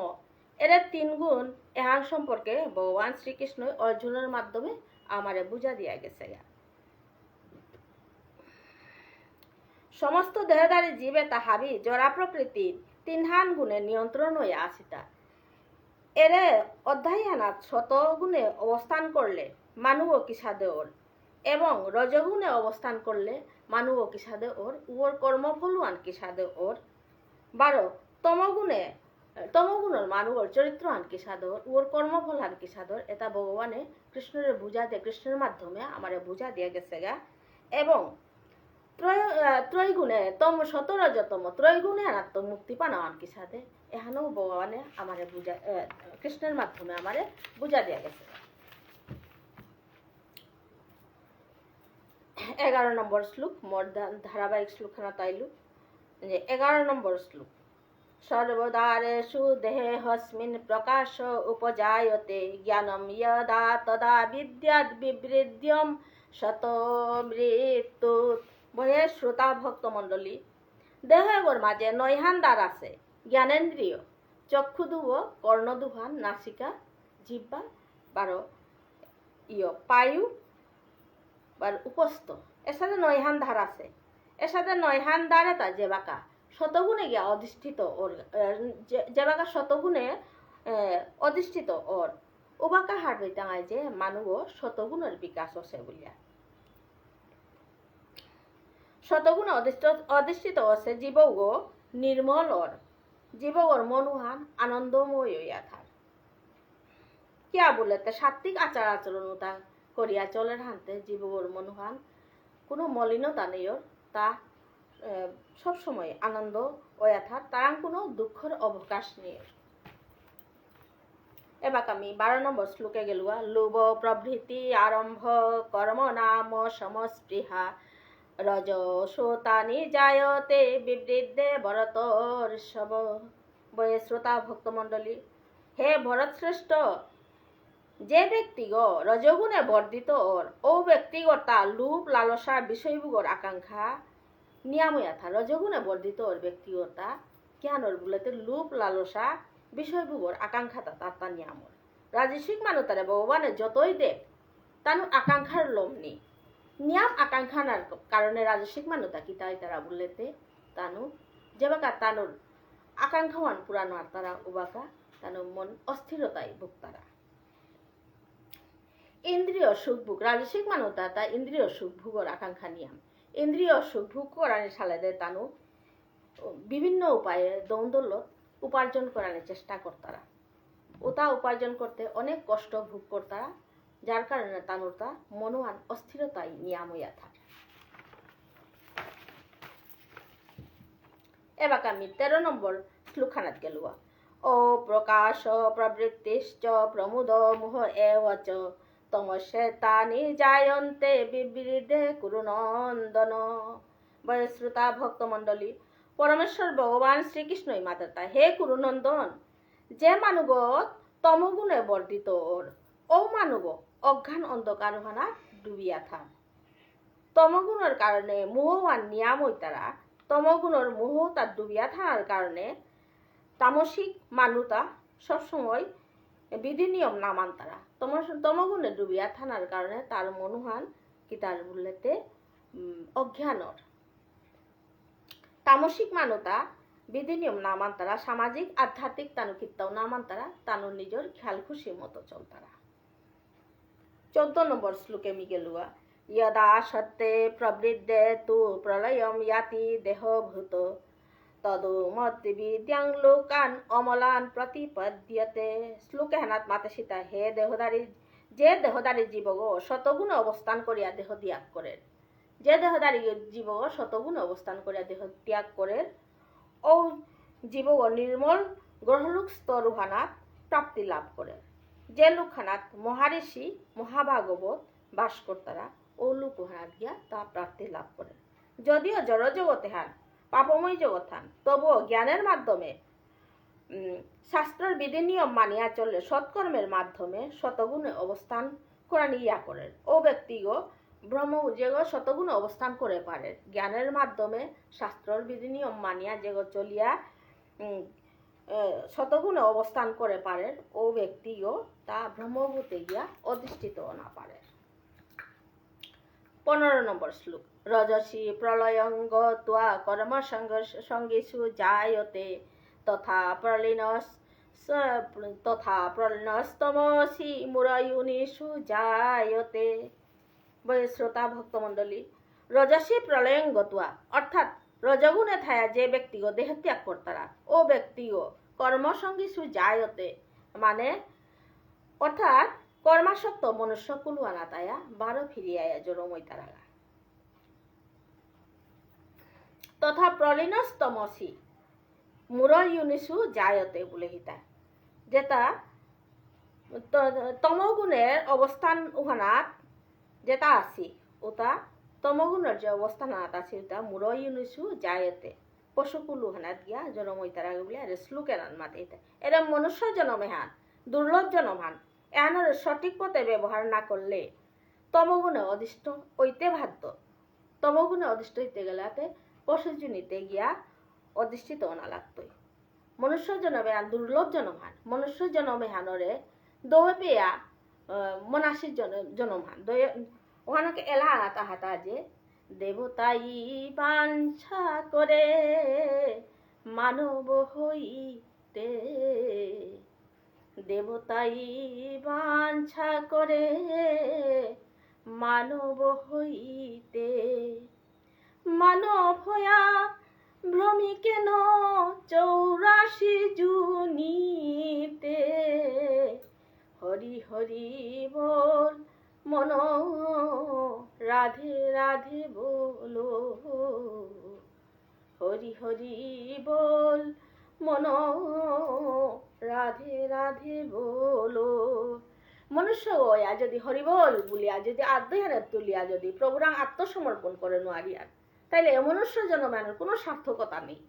B: এর 3 গুণ এহান সম্পর্কে ভগবান শ্রীকৃষ্ণ অর্জুনের মাধ্যমে আমারে বুঝা দিয়া গেছে সমস্ত দেহধারী জীবে তাহাবি জরা প্রকৃতির 3 গুণে নিয়ন্ত্রণ হইয়া আসিতা এরে অধ্যায়ানাত শত গুণে অবস্থান করলে মানুষ কিসাদে ওর এবং রজগুণে অবস্থান করলে মানুষ কিসাদে ওর কর্মফলুয়ান কিসাদে ওর 12 তমগুণের মানুষের চরিত্র আন কিসাদর ওর কর্মফল আন কিসাদর এটা ভগবানে কৃষ্ণের বুঝা দিয়ে কৃষ্ণের মাধ্যমে আমারে বুঝা দিয়ে গেছে গা এবং ত্রৈগুণে তম শতরজতম ত্রৈগুণে আনাত্ম মুক্তি পানাওয়ান কি সাথে এখানেও ভগবানে আমারে বুঝা কৃষ্ণের মাধ্যমে আমারে বুঝা দিয়া গেছে 11 নম্বর শ্লোক মোর ধারাবাহিক শ্লোকখানা তাইলু যে 11 নম্বর শ্লোক সর্বদারেষু দেহেহস্মিন প্রকাশ উপজায়তে জ্ঞানম যদা তদা বিদ্যাৎ বিবৃদ্যম শত মৃত্যুত বহে শ্রোতা ভক্তমণ্ডলী দেহর মাঝে 9 দ্বার আছে জ্ঞানেন্দ্রিয় চক্ষু দুহ কর্ণ দুহান নাসিকা জিহ্বা 12 পায়ু বার উপস্থ এর সাথে 9 ধার আছে এর সাথে 9 দ্বার এটা যে বাঁকা শতগুণে গিয়া অধিষ্ঠিত ওর যে বাকা শতগুণে অধিষ্ঠিত ওর ও বাকা হারবে টাঙায় যে মানুষ শতগুণের বিকাশ আছে বলিয়া শতগুণে অধিষ্ঠিত আছে জীবগ নির্মল ওর জীবগর মনুহান আনন্দময় হইয়া থাক কিয়া বলতে সাত্বিক আচার আচরণ তা করিয়া চলের হানতে জীবগর মনুহান কোনো মলিনতা নেই ওর তা সবসময় আনন্দ হইয়া থাক তার কোনো দুঃখের অবকাশ নেই এবার আমি 12 নম্বর শ্লোকে গেলুয়া লোভ প্রভৃতি আরম্ভ কর্ম নাম সমস্পৃহা রজসোতানি জায়তে বিবৃদ্ধে ভরতর সব বয়ে শ্রোতা ভক্তমণ্ডলী হে ভরত শ্রেষ্ঠ যে ব্যক্তিগ রজগুণে বর্ধিত ওর ও ব্যক্তিগর তার লোভ লালসা বিষয়ভোগর আকাঙ্ক্ষা নিয়াময়া থা রজগুণে বর্ধিত ওর ব্যক্তিগতা জ্ঞানর বলতে লোভ লালসা বিষয়ভোগর আকাঙ্ক্ষা তার নিয়ামর রাজস্বিক মানুষ তারা ভগবানের যতই দেখ তার আকাঙ্ক্ষার লোম নেই নিয়াম আকাঙ্ক্ষার কারণে রাজস্বিক মানুষ কি তারা বললেতে তানু যেবাকা তানুর আকাঙ্ক্ষাওয়ান পুরানো আর তারা উবাকা তানু মন অস্থিরতায় ভোগ তারা ইন্দ্রিয় সুখ ভোগ রাজস্বিক মানুষ তা ইন্দ্রিয় সুখ ভোগর আকাঙ্ক্ষা নিয়াম ইন্দ্রিয় সুখ ভোগ করার সালে দেয় তানু বিভিন্ন উপায়ে দ্বন্দ্ব উপার্জন করার চেষ্টা করতারা ওটা উপার্জন করতে অনেক কষ্ট ভোগ করতারা যার কারণে তানুরটা মনোয়ান অস্থিরতায় নিয়াম হইয়া থাকে এবার আমি 13 নম্বর শ্লোকখানাত গেলুয়া ও প্রকাশ প্রবৃত্তিশ্চ প্রমোদ মোহ এওচ তমস্যেতানি জায়ন্তে বিবৃদ্ধে কুরুনন্দন বয়শ্রোতা ভক্তমণ্ডলী পরমেশ্বর ভগবান শ্রীকৃষ্ণই মাতাতা হে কুরুনন্দন যে মানুষ তমগুণে বর্ধিত ওর ও মানুষ অজ্ঞান অন্ধকার ভানা ডুবিয়া থাক তমগুণের কারণে মোহবান নিয়াম তারা তমগুণের মোহ তার ডুবিয়া থাকার কারণে তামসিক মানুষটা সবসময় বিধি নিয়ম না মান তারা তমগুণে ডুবিয়া থাকার কারণে তার মনোহান কি তার বললেতে অজ্ঞানর তামসিক মানুষটা বিধি নিয়ম না মান তারা সামাজিক আধ্যাত্মিক তানু কীর্তাও না মান তারা তানুর নিজের খেয়াল খুশির মতো চল তারা 14 নম্বর শ্লোকে মিগেলুয়া यदा सत्ते प्रवृद्धे तु प्रलयं याति देहभूत तदुमतिविद्यां लोकान अमलान प्रतिपद्यते শ্লোকে হেনাত মাতে সীতা হে দেহধারী যে দেহধারী জীবগ শতগুণে অবস্থান করিয়া দেহ ত্যাগ করে যে দেহধারী জীবগ শতগুণে অবস্থান করিয়া দেহ ত্যাগ করে ও জীবগ নির্মল গ্রহলোক স্তরুহানাত প্রাপ্তি লাভ করে যে লোকখানাত মহারিষি মহাভাগবত বাস করতারা ও লোকহানাত গিয়া তা প্রাপ্তি লাভ করে যদিও জড় জগতে হান পাপময় জগৎ হান তবুও জ্ঞানের মাধ্যমে শাস্ত্রের বিধি নিয়ম মানিয়া চললে সৎকর্মের মাধ্যমে শতগুণে অবস্থান করা নিয়া করেন ও ব্যক্তিও ব্রহ্ম যেগ শতগুণে অবস্থান করে পারে জ্ঞানের মাধ্যমে শাস্ত্রের বিধি নিয়ম মানিয়া যেগ চলিয়া শতগুণে অবস্থান করে পারে ও ব্যক্তিও তা ব্রহ্মভূতে গিয়া অধিষ্ঠিত না পারে 15 নম্বর শ্লোক রজসী প্রলয়ঙ্গ ত্বা কর্ম সঙ্গেষু জায়তে তথা প্রলীনস্তমসি মুরয়োনিষু জায়তে শ্রোতা ভক্তমণ্ডলী রজসী প্রলয়ঙ্গ ত্বা অর্থাৎ রজগুণে থায়া যে ব্যক্তিগো দেহ ত্যাগ করতারা ও ব্যক্তিগো কর্মসঙ্গীষু জায়তে মানে অর্থাৎ কর্মাসক্ত মনুষ্য কুলুয়ানা তায়া 12 ফিরিয়া জড়ময় তারা তথা প্রলীনস্তমসি মুরয়োনিষু জায়তে বলে হিতা যেটা তমগুণের অবস্থান উহানাত যেটা আছে ওটা তমগুণের যে অবস্থান আছে ওটা মুরয়োনিষু জায়তে পশুকুল উহানাত গিয়া জনময় তারা বলে আর শ্লোকের মাতে এরা মনুষ্য জনমে হান দুর্লভ জনম হান এনার সঠিক পথে ব্যবহার না করলে তমগুণে অধিষ্ঠ হইতে বাধ্য তমগুণে অধিষ্ঠ হইতে গেলে পশুজনিতে গিয়া অধিষ্ঠিত না লাগতই মনুষ্য জনমে হান দুর্লভ জনম হান মনুষ্য জনমে হানরে দৌড় পেয়া মনাসির জনম হান ওখানকে এলা আনা তাহাতা যে দেবতাই বাঞ্ছা করে মানব হইতে, দেবতাই বাঞ্ছা করে মানব হইতে, মানব হইয়া ভ্রমি কেন 84 জুনিতে, হরি হরি বল মন রাধে রাধে বলো, হরি হরি বল মন রাধে রাধে বলো। মনুষ্য হইয়া যদি হরিবল বলিয়া যদি আদ্যহারে তুলিয়া যদি প্রভুরাং আত্মসমর্পণ করে নোয়ারিয়ার, তাইলে মনুষ্য জন্মের কোনো সার্থকতা নেই।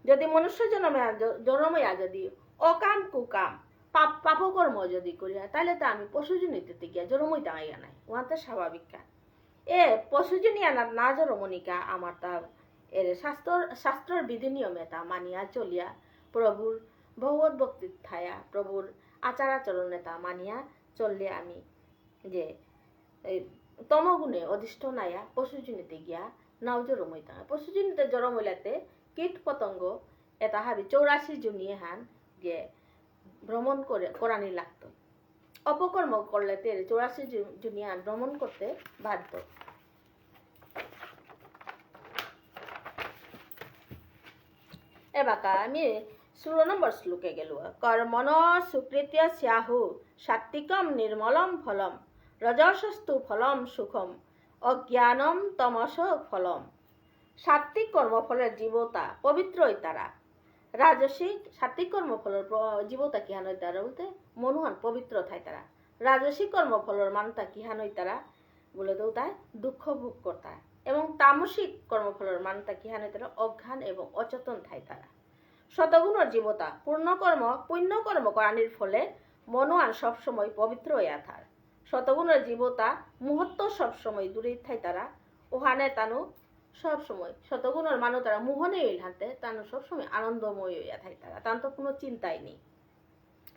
B: যদি মনুষ্য জন্ময়া যদি অকাম কুকাম পাপকর্ম যদি করিয়া, তাহলে তো আমি পশুজনিতে গিয়া জন্মইতে আইয়া নাই, ওয়াতে স্বাভাবিক কাজ। পশুজনিয়া না জন্মনিকা আমার তা এর শাস্ত্রর বিধি নিয়মে তা মানিয়া চলিয়া প্রভুর ভগবত ভক্তির থায়া প্রভুর আচার আচরণে তা মানিয়া চললে আমি যে তমগুণে অধিষ্ঠ নাইয়া পশুজনিতে গিয়া নাও জরমইতা। পশুজনিতে জরমইলাতে কীট পতঙ্গ এটা হাবি 84 জুনিয়ে হান যে ভ্রমণ করানি লাগতো। অপকর্ম করলে 84 জুনিয়া ভ্রমণ করতে বাধ্য। এবাকা আমি 16 নম্বর শ্লোকে গেল। কর্মণ সুকৃত্য স্যাহু সাত্বিকম নির্মলম ফলম, রজসস্তু ফলম সুখম, অজ্ঞানম তমস ফলম। সাত্বিক কর্মফলের জীবতা পবিত্র তারা, রাজসিক সাত্বিক কর্মফলের জীবতা কিহান হই তারা বলতে মনুহান পবিত্র থাই তারা। রাজসিক কর্মফলের মানতা কিহান হই তারা বলে দেও তাই দুঃখ ভোগ করতা, এবং তামসিক কর্মফলের মানতা কিহান হই তারা অজ্ঞান এবং অচেতন থাই তারা। শতগুণের জীবতা পুণ্যকর্ম করানির ফলে মনুয়ান সবসময় পবিত্র হইয়া থার। শতগুণের জীবতা মুহূর্ত সবসময় দূরে থাই তারা, ওখানে তানু সবসময় শতগুণের মানুষ তারা মোহনে হাতে তানু সবসময় আনন্দময় হইয়া থাই তারা, তার তো কোনো চিন্তাই নেই।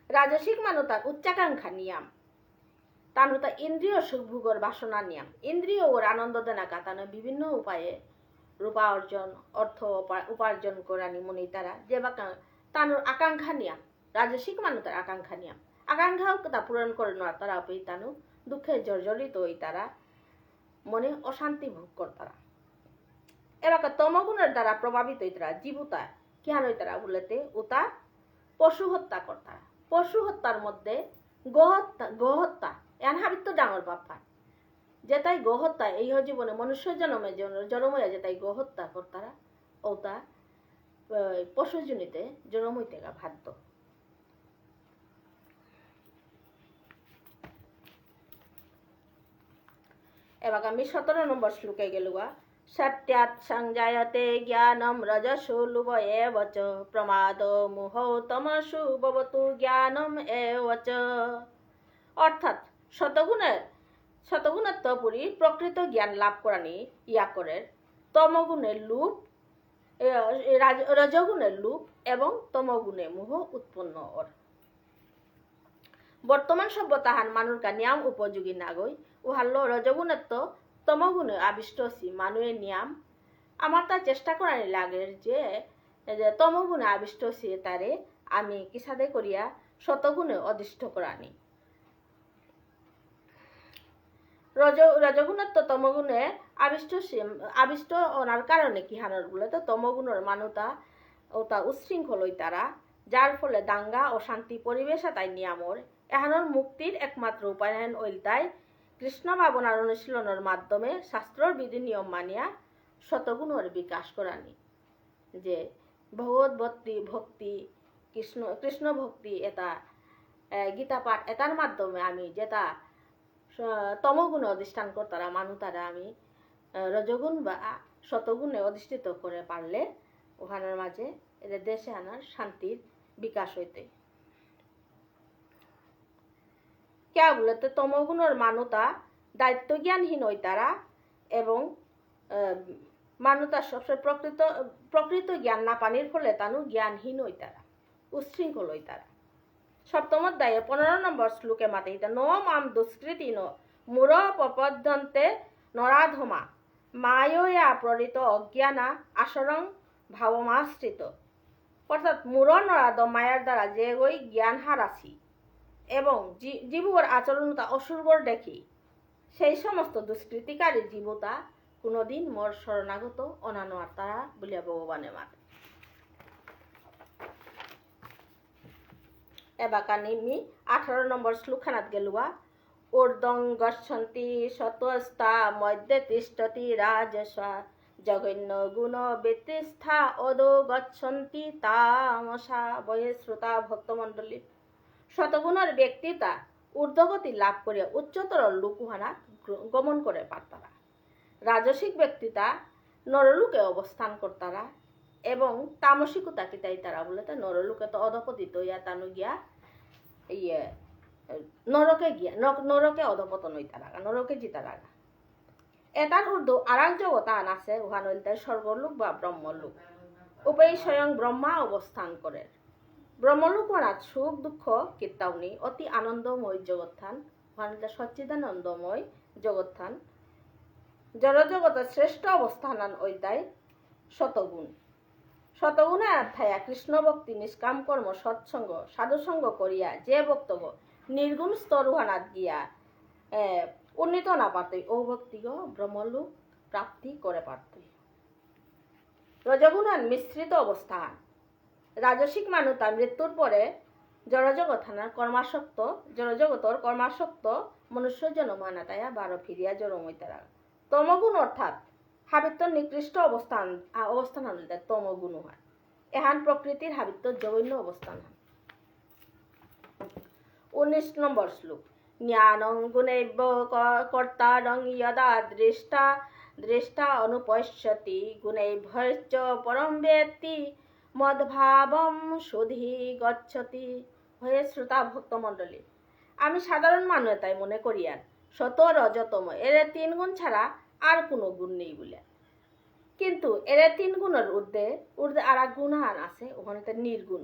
B: রাজসিক মানুষ তার উচ্চাকাঙ্ক্ষা নিয়াম, তানু তা ইন্দ্রিয় সুখভোগের বাসনা নিয়াম, ইন্দ্রিয় ওর আনন্দ দেনাকা তানু বিভিন্ন উপায়ে রূপা অর্জন অর্থ উপার্জন করানি মনি তারা যে বা তানুর আকাঙ্ক্ষা নিয়াম। রাজসিক মানুষ তার আকাঙ্ক্ষা নিয়াম, আকাঙ্ক্ষাও তা পূরণ করে নেওয়ার তারা পেয়ে তানু দুঃখে জর্জরিত হই তারা, মনে অশান্তি ভোগ করতারা। এলাকা তমগুণের দ্বারা প্রভাবিত হই তারা জীবতা কিহান হই তারা বলেতে ওটা পশু হত্যা করতারা। পশু হত্যার মধ্যে গোহত্যা এন হাবিত্য ডাঙর বাপ্পা, যেটাই গোহত্যা এই জীবনে মনুষ্য জন্মে যেটাই গোহত্যা করতারা ওটা পশুজনিতে জন্ম হইতে বাধ্য। এবার আমি 17 নম্বর শ্লোকে গেলুয়া। সত্যাৎ সংজায়তে জ্ঞানম রজসো লুভ এবচ, প্রমাদ মোহ তমসু ভবতু জ্ঞানম এবচ। অর্থাৎ শতগুণের তপুরি প্রকৃত জ্ঞান লাভ করানি ইয়াকরের, তমগুণের লুপ রজগুণের লুপ এবং তমগুণে মোহ উৎপন্ন ওর। বর্তমান সভ্যতাহান মানুষকা নিয়ম উপযোগী নাগই উহাল্লো রজগুণের তো তমগুণে আবিষ্টসি মানুষের নিয়ম আমার তা চেষ্টা করানি লাগে যে তমগুণে আবিষ্টসি তারে আমি কিসাদে করিয়া শতগুণে অধিষ্ঠ করানি। রজগুণের তো তমগুণে আবিষ্ট ওনার কারণে কিহানোর বলে তো তমগুণের মানুতা ওটা উচ্ছৃঙ্খল হই তারা, যার ফলে দাঙ্গা ও শান্তি পরিবেশ তাই নিয়ামর। এহানোর মুক্তির একমাত্র উপায় ওইল তাই কৃষ্ণ ভাবনার অনুশীলনের মাধ্যমে শাস্ত্রর বিধি নিয়ম মানিয়া শতগুণের বিকাশ করানি। যে ভগবত ভক্তি কৃষ্ণ ভক্তি এটা গীতা পাঠ এটার মাধ্যমে আমি যেটা তমগুণে অধিষ্ঠান করতারা মানুষ তারা আমি রজগুণ বা শতগুণে অধিষ্ঠিত করে পারলে ওখানের মাঝে এদের দেশে আনার শান্তির বিকাশ হইতে। কে বলতে তমগুণের মানুতা দায়িত্ব জ্ঞানহীন হই তারা, এবং মানুতা সবসময় প্রকৃত জ্ঞান না পানির ফলে তানু জ্ঞানহীন হই তারা, উচ্ছৃঙ্খল হই তারা। সপ্তম অধ্যায়ে 15 নম্বর শ্লোকে মাতে ন মাম দুষ্কৃতি ন মূর প্রপদ্যন্তে নরাধমা মায়য়া প্রেরিত অজ্ঞানা আচরণ ভাবমাশ্রিত, অর্থাৎ মূরনরাদ মায়ার দ্বারা যে ওই জ্ঞান হারাছি এবং জীবর আচরণতা অসুরবর দেখি, সেই সমস্ত দুষ্কৃতিকারী জীবতা কোনোদিন মোর শরণাগত অনানোয়ার তারা বলিয়া ভগবানে মাত। এবাকা নিমি 18 নম্বর শ্লোকখানাত গেলুয়া। ঊর্ধ্বং গচ্ছন্তি সত্ত্বস্থা মধ্যে তিষ্ঠতি রাজসা জঘন্য গুণ বৃত্তিস্থা অদো গচ্ছন্তি তামসা। বয়ে শ্রোতা ভক্তমণ্ডলী, শতগুণের ব্যক্তিতা ঊর্ধ্বগতি লাভ করিয়া উচ্চতর লোকুহানা গমন করে পারতারা। রাজসিক ব্যক্তিতা নরলোকে অবস্থান করতারা এবং তামসিকতা কিতাই তারা বলে তো নরলোকে তো অধপতিত হইয়া তানু গিয়া ইয়ে নরকে গিয়া নরকে অধপতন হইতা লাগা, নরকে জিতা লাগা। এটার ঊর্ধ্ব আর এক জগতান আছে, উহা নইতে স্বর্গলোক বা ব্রহ্মলোক। উপেই স্বয়ং ব্রহ্মা অবস্থান করে। ব্রহ্মলোক মানাত সুখ দুঃখ কীর্তাউনি অতি আনন্দময় জগৎথান, উহা সচ্চিদানন্দময় জগৎথান। জড়জগতের শ্রেষ্ঠ অবস্থান ওইটাই শতগুণ। শতগুণে আধ্যায়া কৃষ্ণ ভক্তি নিষ্কাম কর্ম সৎসঙ্গ সাধুসঙ্গ করিয়া যে বক্তব্য নির্গুণ স্তর উহানাত গিয়া উন্নীত না পারতই, ও ভক্তিগ ব্রহ্মলোক প্রাপ্তি করে পারতই। রজগুণান মিশ্রিত অবস্থান। রাজসিক মানুষ তার মৃত্যুর পরে জড়জগতর কর্মাসক্ত মনুষ্য জনমানাতায়া বারো ফিরিয়া জড়মৈতারা। তমগুণ অর্থাৎ হাবিত্য নিকৃষ্ট অবস্থান হলে তমগুণ হয়। এহান প্রকৃতির হাবিত্য জঘন্য অবস্থান হয়। 19 নম্বর শ্লোক। জ্ঞানং গুণৈব কর্তারং যদা দৃষ্টা অনুপশ্যতি গুণৈভ্যশ্চ পরম বেত্তি মদ্ভাবম শুধি গচ্ছতি। হয়ে শ্রোতা ভক্তমণ্ডলী, আমি সাধারণ মানুষ তাই মনে করি আর শত রজতম এর 3 গুণ ছাড়া আর কোনো গুণ নেই বলে। কিন্তু এর 3 গুণের ঊর্ধ্বে আর এক গুণহান আছে, ওখানে নির্গুণ,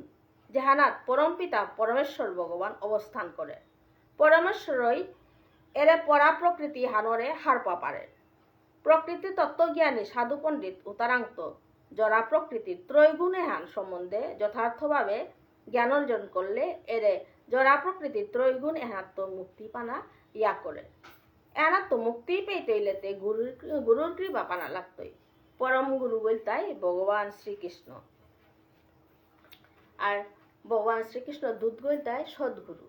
B: যাহানাত পরম পিতা পরমেশ্বর ভগবান অবস্থান করে। পরমেশ্বরই এর পরা প্রকৃতি হানরে হারপা পারে। প্রকৃতি তত্ত্বজ্ঞানী সাধু পণ্ডিত উত্তরাঙ্ক জরা প্রকৃতির ত্রৈগুণে হান সম্বন্ধে যথার্থভাবে জ্ঞান অর্জন করলে এরে জরা প্রকৃতির ত্রৈগুণ এহাত্ম মুক্তি পানা ইয়া করে। এহাত্ম মুক্তি পেতে ইলেতে গুরুর কৃপা পানা লাগতই। পরম গুরু বলতাই ভগবান শ্রীকৃষ্ণ, আর ভগবান শ্রীকৃষ্ণ দুধ বলতাই সদ্গুরু।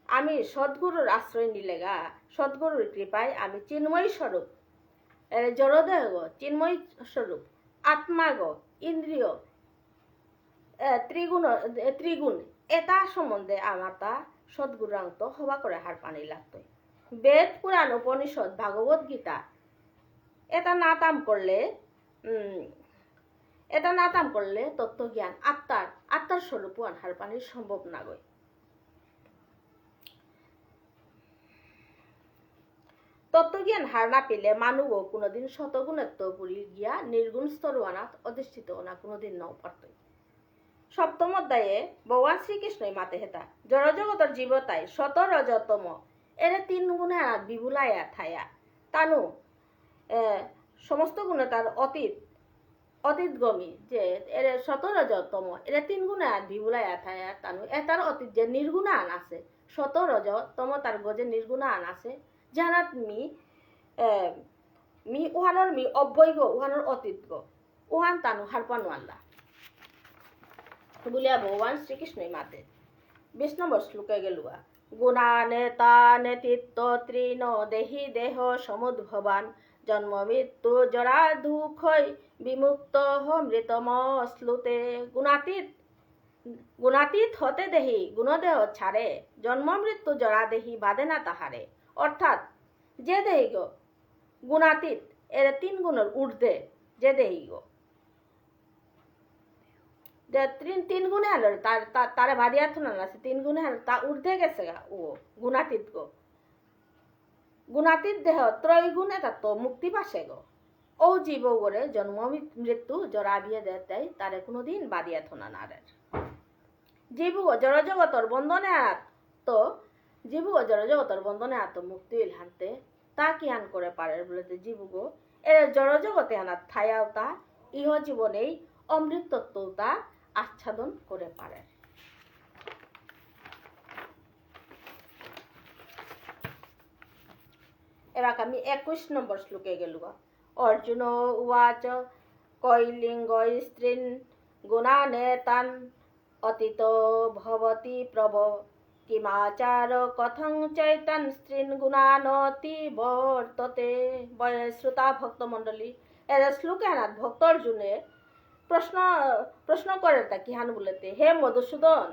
B: আমি সদ্গুরুর আশ্রয় নিলেগা সদ্গুরুর কৃপায় আমি চিন্ময় স্বরূপ, জড়দেহ গো চিন্ময় স্বরূপ, আত্মা গো ইন্দ্রিয় ত্রিগুণ এটা সম্বন্ধে আমার তা সদ্গুরান্ত হবা করে হার পানি লাগতই। বেদ পুরাণ উপনিষদ ভাগবত গীতা এটা নাতাম করলে তত্ত্বজ্ঞান আত্মার স্বরূপ হার পানির সম্ভব না গই। তত্ত্বজ্ঞান হার না পেলে মানুষও কোনোদিন শতগুণত্ব পুরী গিয়া নির্গুণ স্তরওয়ানাত অধিষ্ঠিত না কোনোদিন নাও পারতই। 7ম অধ্যায়ে ভগবান শ্রীকৃষ্ণই মাতে হেতা জড়জগতের জীবতাই শত রজতম এর 3 গুণে বিভুলায়া থায়া তানু সমস্ত গুণে তার অতীতগমী, যে এর শত রজতম এর 3 গুণে বিভুলায়া থায়া তানু এটার অতীত যে নির্গুণান আছে, শত রজতম তার গজে নির্গুণান আছে, যাহানাত মি উহানোর মি অব্যয় উহানোর অতীত গো উহান তানু হারপানো আল্লাহ বলিয়া ভগবান শ্রীকৃষ্ণই মাতে। 20 নম্বর শ্লোকে গেলুয়া। গুণানে তানে তিত্ত তৃণ দেহি দেহ সমুদ্ভবান জন্ম মৃত্যু জরা দুঃখই বিমুক্ত মৃতম শ্লুতে। গুণাতীত হতে দেহি গুণদেহ ছাড়ে জন্ম মৃত্যু জরা দেহি বাদে না তাহারে। অর্থাৎ যে দেহি গো গুণাতীত এর 3 গুণের ঊর্ধ্বে যে দেহি গো, যে 3 গুণে হলো তারে বাদিয়া থুনা আছে, 3 গুণে হলো তা ঊর্ধ্বে গেছে গা ও গুণাতীত গো। গুণাতীত দেহ ত্রৈগুণ এটা তো মুক্তি পাশে গো। ও জীব করে জন্ম মৃত্যু জরা বিয়ে দেয় তারে কোনোদিন বাদিয়া থুনা না রে। জীব জড়জগতর বন্ধনে মুক্তি হানতে তা কি হান করে পারে বলে জীব গো এর জড়জগতে আনার থায়াও তা ইহ জীবনেই অমৃতত্ব তা আচ্ছাদন করে পারে। এবার আমি 21 নম্বর শ্লোকে গেল। অর্জুন উবাচ কৈলিঙ্গ স্ত্রীন গুণানেতান অতীত ভবতি প্রভ কিমাচার কথং চৈতন স্ত্রীন গুণানতি বর্ততে। শ্রোতা ভক্ত মণ্ডলী, এর শ্লোকে আনাত ভক্ত অর্জুনে প্রশ্ন করে তা কি হান বলেতে, হে মধুসূদন,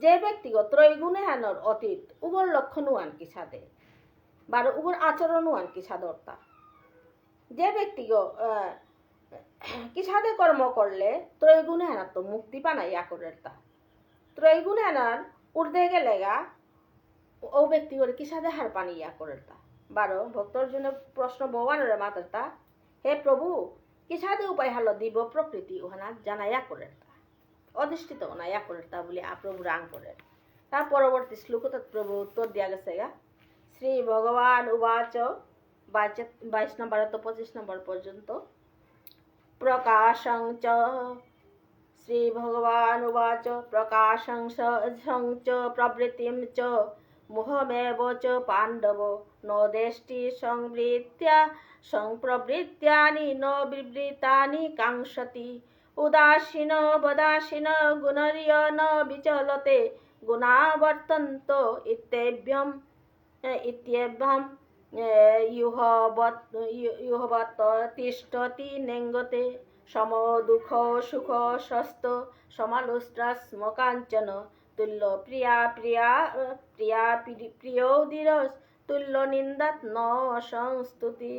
B: যে ব্যক্তিগত ত্রৈগুণে হানর অতীত উগর লক্ষণও আনকি সাদে বারো উগর আচরণও আনকি সাদরতা। যে ব্যক্তিগ কি সাদে কর্ম করলে ত্রৈগুণে হানার তো মুক্তি পানাই আকরের তা। ত্রৈগুণে হানার উর্ধে গেলেগা ও ব্যক্তি করে কি সাদে হার পানি করের তা। বারো ভক্তর জন্য প্রশ্ন ভগবানের মাতার তা, হে প্রভু, কি সাদে উপায় হালো দিব প্রকৃতি ওহানা জানাইয়া করের তা, অধিষ্ঠিত ওনাইয়া করের তা বলে প্রভু রাং করেন। তার পরবর্তী শ্লোকত প্রভু উত্তর দিয়া গেছে গা, শ্রী ভগবান উবাচ 22 নম্বর তো 25 নম্বর পর্যন্ত। প্রকাশং চ শ্রী ভগবান উবাচ প্রকাশং চ প্রবৃত্তিম চ মোহমেব চ পাণ্ডব ন দেষ্টি সংপ্রবৃত্যানি ন বিবৃতানি কাঙ্ক্ষতি উদাসীন বদাসীন গুণরিয় ন বিচলতে গুণাবর্তন্ত ইত্যেভ্যম ইহবত তিষ্ঠতি নেঙ্গতে সম দুঃখ সুখ স্বস্থ সমালোস্ত্রাস্মকাঞ্চন তুল্য প্রিয়োদির তুল্য নিন্দাত ন সংস্তুতি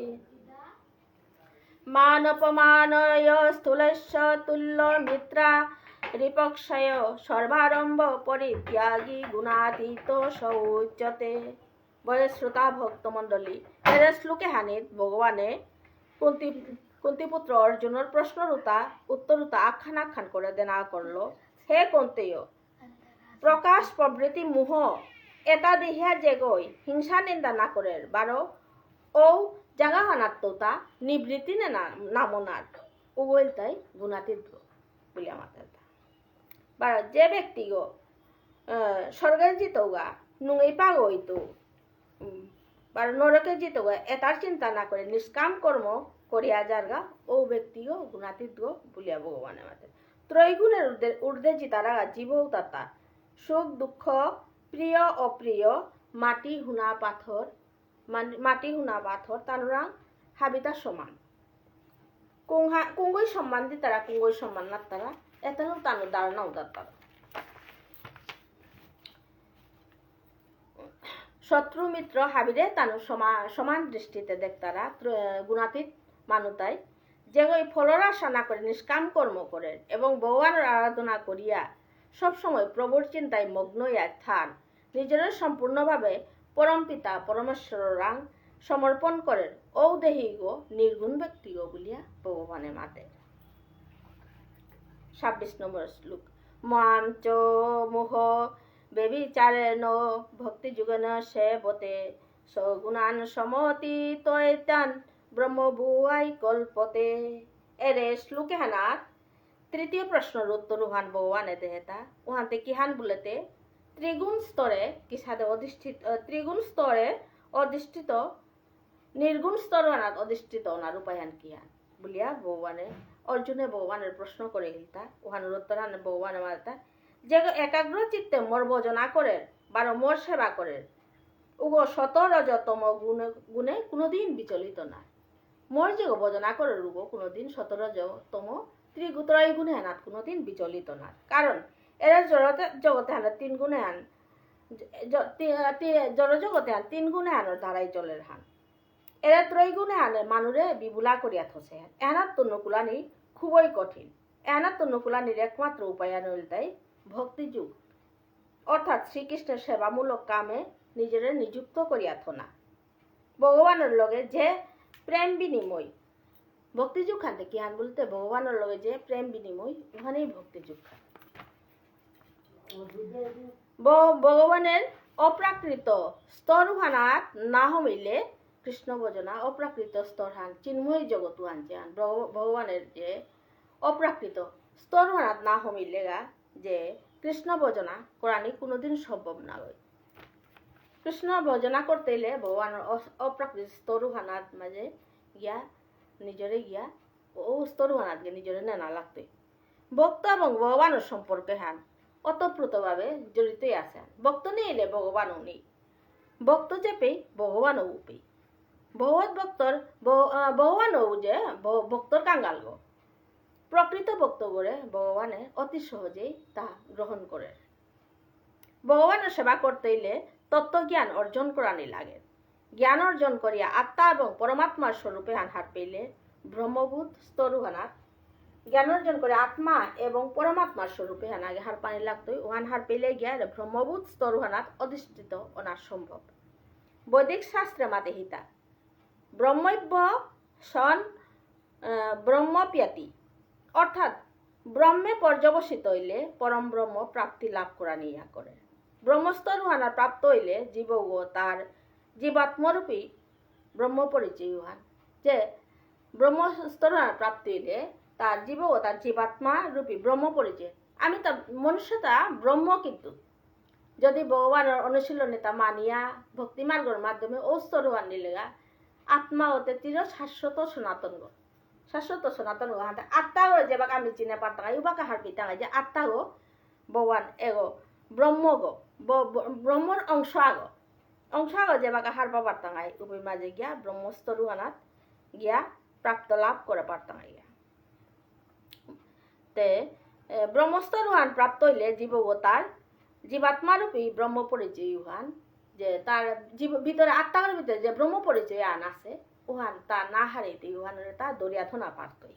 B: মানপমানয় স্থূলস্য তুল্য মিত্রা রিপক্ষয় সর্বারম্ভ পরিত্যাগী গুণাতীত সৌচ্যতে। শ্রোতা ভক্ত মণ্ডলী, এর শ্লোকে হানিত ভগবানে কুন্তিপুত্র অর্জুনের প্রশ্নের উত্তরুতা আখ্যান করে দেনা করলো, হে কুন্তেয়, প্রকাশ প্রবৃত্তি মোহ এটা দেহিয়া যে গই হিংসা নিন্দা না করে বারো ও জাগা হানাত্মতা নিবৃত্তি নামনার উগল তাই গুণাতীত বলে আমাদের বারো যে ব্যক্তি গো স্বর্গের জিতৌগা নুঙই পাগইতো বারো নরকে জিতৌগা এটার চিন্তা না করে নিষ্কাম কর্ম করিয়া যারগা ও ব্যক্তি গো গুণাতীত গো বলিয়া ভগবান আমাদের। ত্রৈগুণের ঊর্ধ্বে জিতারা জীবও তাতা সুখ দুঃখ প্রিয় অপ্রিয় মাটি হুনা পাথর তানুরা হাবিতা সমান কুঙ্গই সম্মান দি তারা কুঙ্গই সম্মান না তারা এতনও তানু ধারণা উদার তারা শত্রু মিত্র হাবিরে তানু সমান দৃষ্টিতে দেখতারা গুণাতীত মানুতাই যে ওই ফলর আশা না করে নিষ্কাম কর্ম করেন এবং ভগবানের আরাধনা করিয়া সবসময় প্রভুর চিন্তায় মগ্ন থান নিজের সম্পূর্ণভাবে পরম পিতা পরমেশ্বর রাং সমর্পণ করেন ও দেহি গো নির্গুণ ব্যক্তি গো বলিয়া ভগবানের মাতে। 26 নম্বর শ্লোক। মাম চ মোহ বেবিচারেণ ভক্তি যুগেন সেবতে সগুণান সমতি তৈতান ব্রহ্মভুয়াই কল্পতে। এরে শ্লোকে হানার তৃতীয় প্রশ্নের উত্তর উহান ভগবানে দেহেতা উহানতে কিহান বলেতে ত্রিগুণ স্তরে কিসাদে ত্রিগুণ স্তরে অধিষ্ঠিত নির্গুণ স্তর আনাত অধিষ্ঠিত ওনার উপায়ান কিহান বলিয়া ভগবানে অর্জুনে ভগবানের প্রশ্ন করে গিলতা উহানের উত্তর আনে ভগবানের মাতা যে একাগ্র চিত্তে মোর ভজনা করে বারো মোর সেবা করে উগো শত রজতম গুণে কোনোদিন বিচলিত না। মোর যে ভজনা করে উগো কোনোদিন শত রজতম ত্রিগুণে হানাত কোনোদিন বিচলিত না। কারণ এরা জগতে হানার 3 গুণে হান জড়জগতে হান 3 গুণে হানোর ধারাই চলের হান এরা ত্রৈগুণে হানে মানুরে বিবুলা করিয়া থসে হান এনার তন্নকুলানি খুবই কঠিন। এনার তন্নকুলানির একমাত্র উপায়ান হইল তাই ভক্তিযুগ অর্থাৎ শ্রীকৃষ্ণের সেবামূলক কামে নিজের নিযুক্ত করিয়া থনা ভগবানের লগে যে প্রেম বিনিময় ভক্তিযুগ খানতে কি হান বলতে ভগবানের লগে যে প্রেম বিনিময় ওখানেই ভক্তিযুগ খান। ভগবানের অপ্রাকৃত স্তরুহানাত না হইলে কৃষ্ণ ভজনা অপ্রাকৃত স্তর হান চিন্ময় জগৎ আনছে হান ভগবানের যে অপ্রাকৃত স্তর হানাত না হমিলেগা যে কৃষ্ণ ভজনা করানি কোনোদিন সম্ভব না হয়। কৃষ্ণ ভজনা করতে হলে ভগবানের অপ্রাকৃত স্তর হানাত মাঝে গিয়া নিজরে গিয়া ও স্তর হানাত গিয়ে নিজরে নেনা লাগতে। ভক্ত এবং ভগবানের সম্পর্কে হান অতপ্রতভাবে জড়িতই আছে। ভক্ত নেই এলে ভগবানও নেই, ভক্ত চেপেই ভগবানও উপেই। ভগবত ভক্তর ভগবানও যে ভক্তর কাঙ্গাল গো, প্রকৃত ভক্ত করে ভগবানে অতি সহজেই তা গ্রহণ করে। ভগবানের সেবা করতে হইলে তত্ত্বজ্ঞান অর্জন করানি লাগে। জ্ঞান অর্জন করিয়া আত্মা এবং পরমাত্মার স্বরূপে হার পেলে ব্রহ্মভূত স্তরুহানাত জ্ঞান অর্জন করে আত্মা এবং পরমাত্মার স্বরূপে আগে হার পানি লাগতোই। ওহান হার পেলে গিয়া ব্রহ্মভূত স্তরুহানাত অধিষ্ঠিত অনার সম্ভব। বৈদিক শাস্ত্রে মাতে হিতা ব্রহ্মব্য সন ব্রহ্মপ্যাতি, অর্থাৎ ব্রহ্মে পর্যবসিত হইলে পরম ব্রহ্ম প্রাপ্তি লাভ করা নিয়া করে। ব্রহ্মস্তরুহানা প্রাপ্ত হইলে জীব ও তার জীবাত্মরূপী ব্রহ্ম পরিচয় উহান। যে ব্রহ্মস্তরুহানা প্রাপ্তি হইলে তার জীব ও তার জীবাত্মা রূপী ব্রহ্ম পরিচয়। আমি তো মনুষ্যতা ব্রহ্ম, কিন্তু যদি ভগবানের অনুশীলনে তা মানিয়া ভক্তিমার্গের মাধ্যমে ও স্তরুহান নিলেগা আত্মা হতে চির শাশ্বত সনাতন গো, শাশ্বত সনাতন গো হাতে আত্মা গো যে বাক আমি চিনে পারতাম ইবাকে হার পিতাম যে আত্মা গো ভগবান এগো ব্রহ্ম গো, ব্রহ্মর অংশ আগো যে বাকে হার পা পারতাম উপর মাঝে গিয়া ব্রহ্মস্তরুহানাত গিয়া প্রাপ্ত লাভ করে পারতাম গিয়া। তে ব্রহ্মস্তরুহান প্রাপ্ত হইলে জীব ও তার জীবাত্মারূপী ব্রহ্ম পরিচয় উহান, যে তার জীব ভিতরে আত্মার ভিতরে যে ব্রহ্ম পরিচয় আন আছে উহান তা না হারাইতে উহানের তা দরিয়া থোনা পারতই।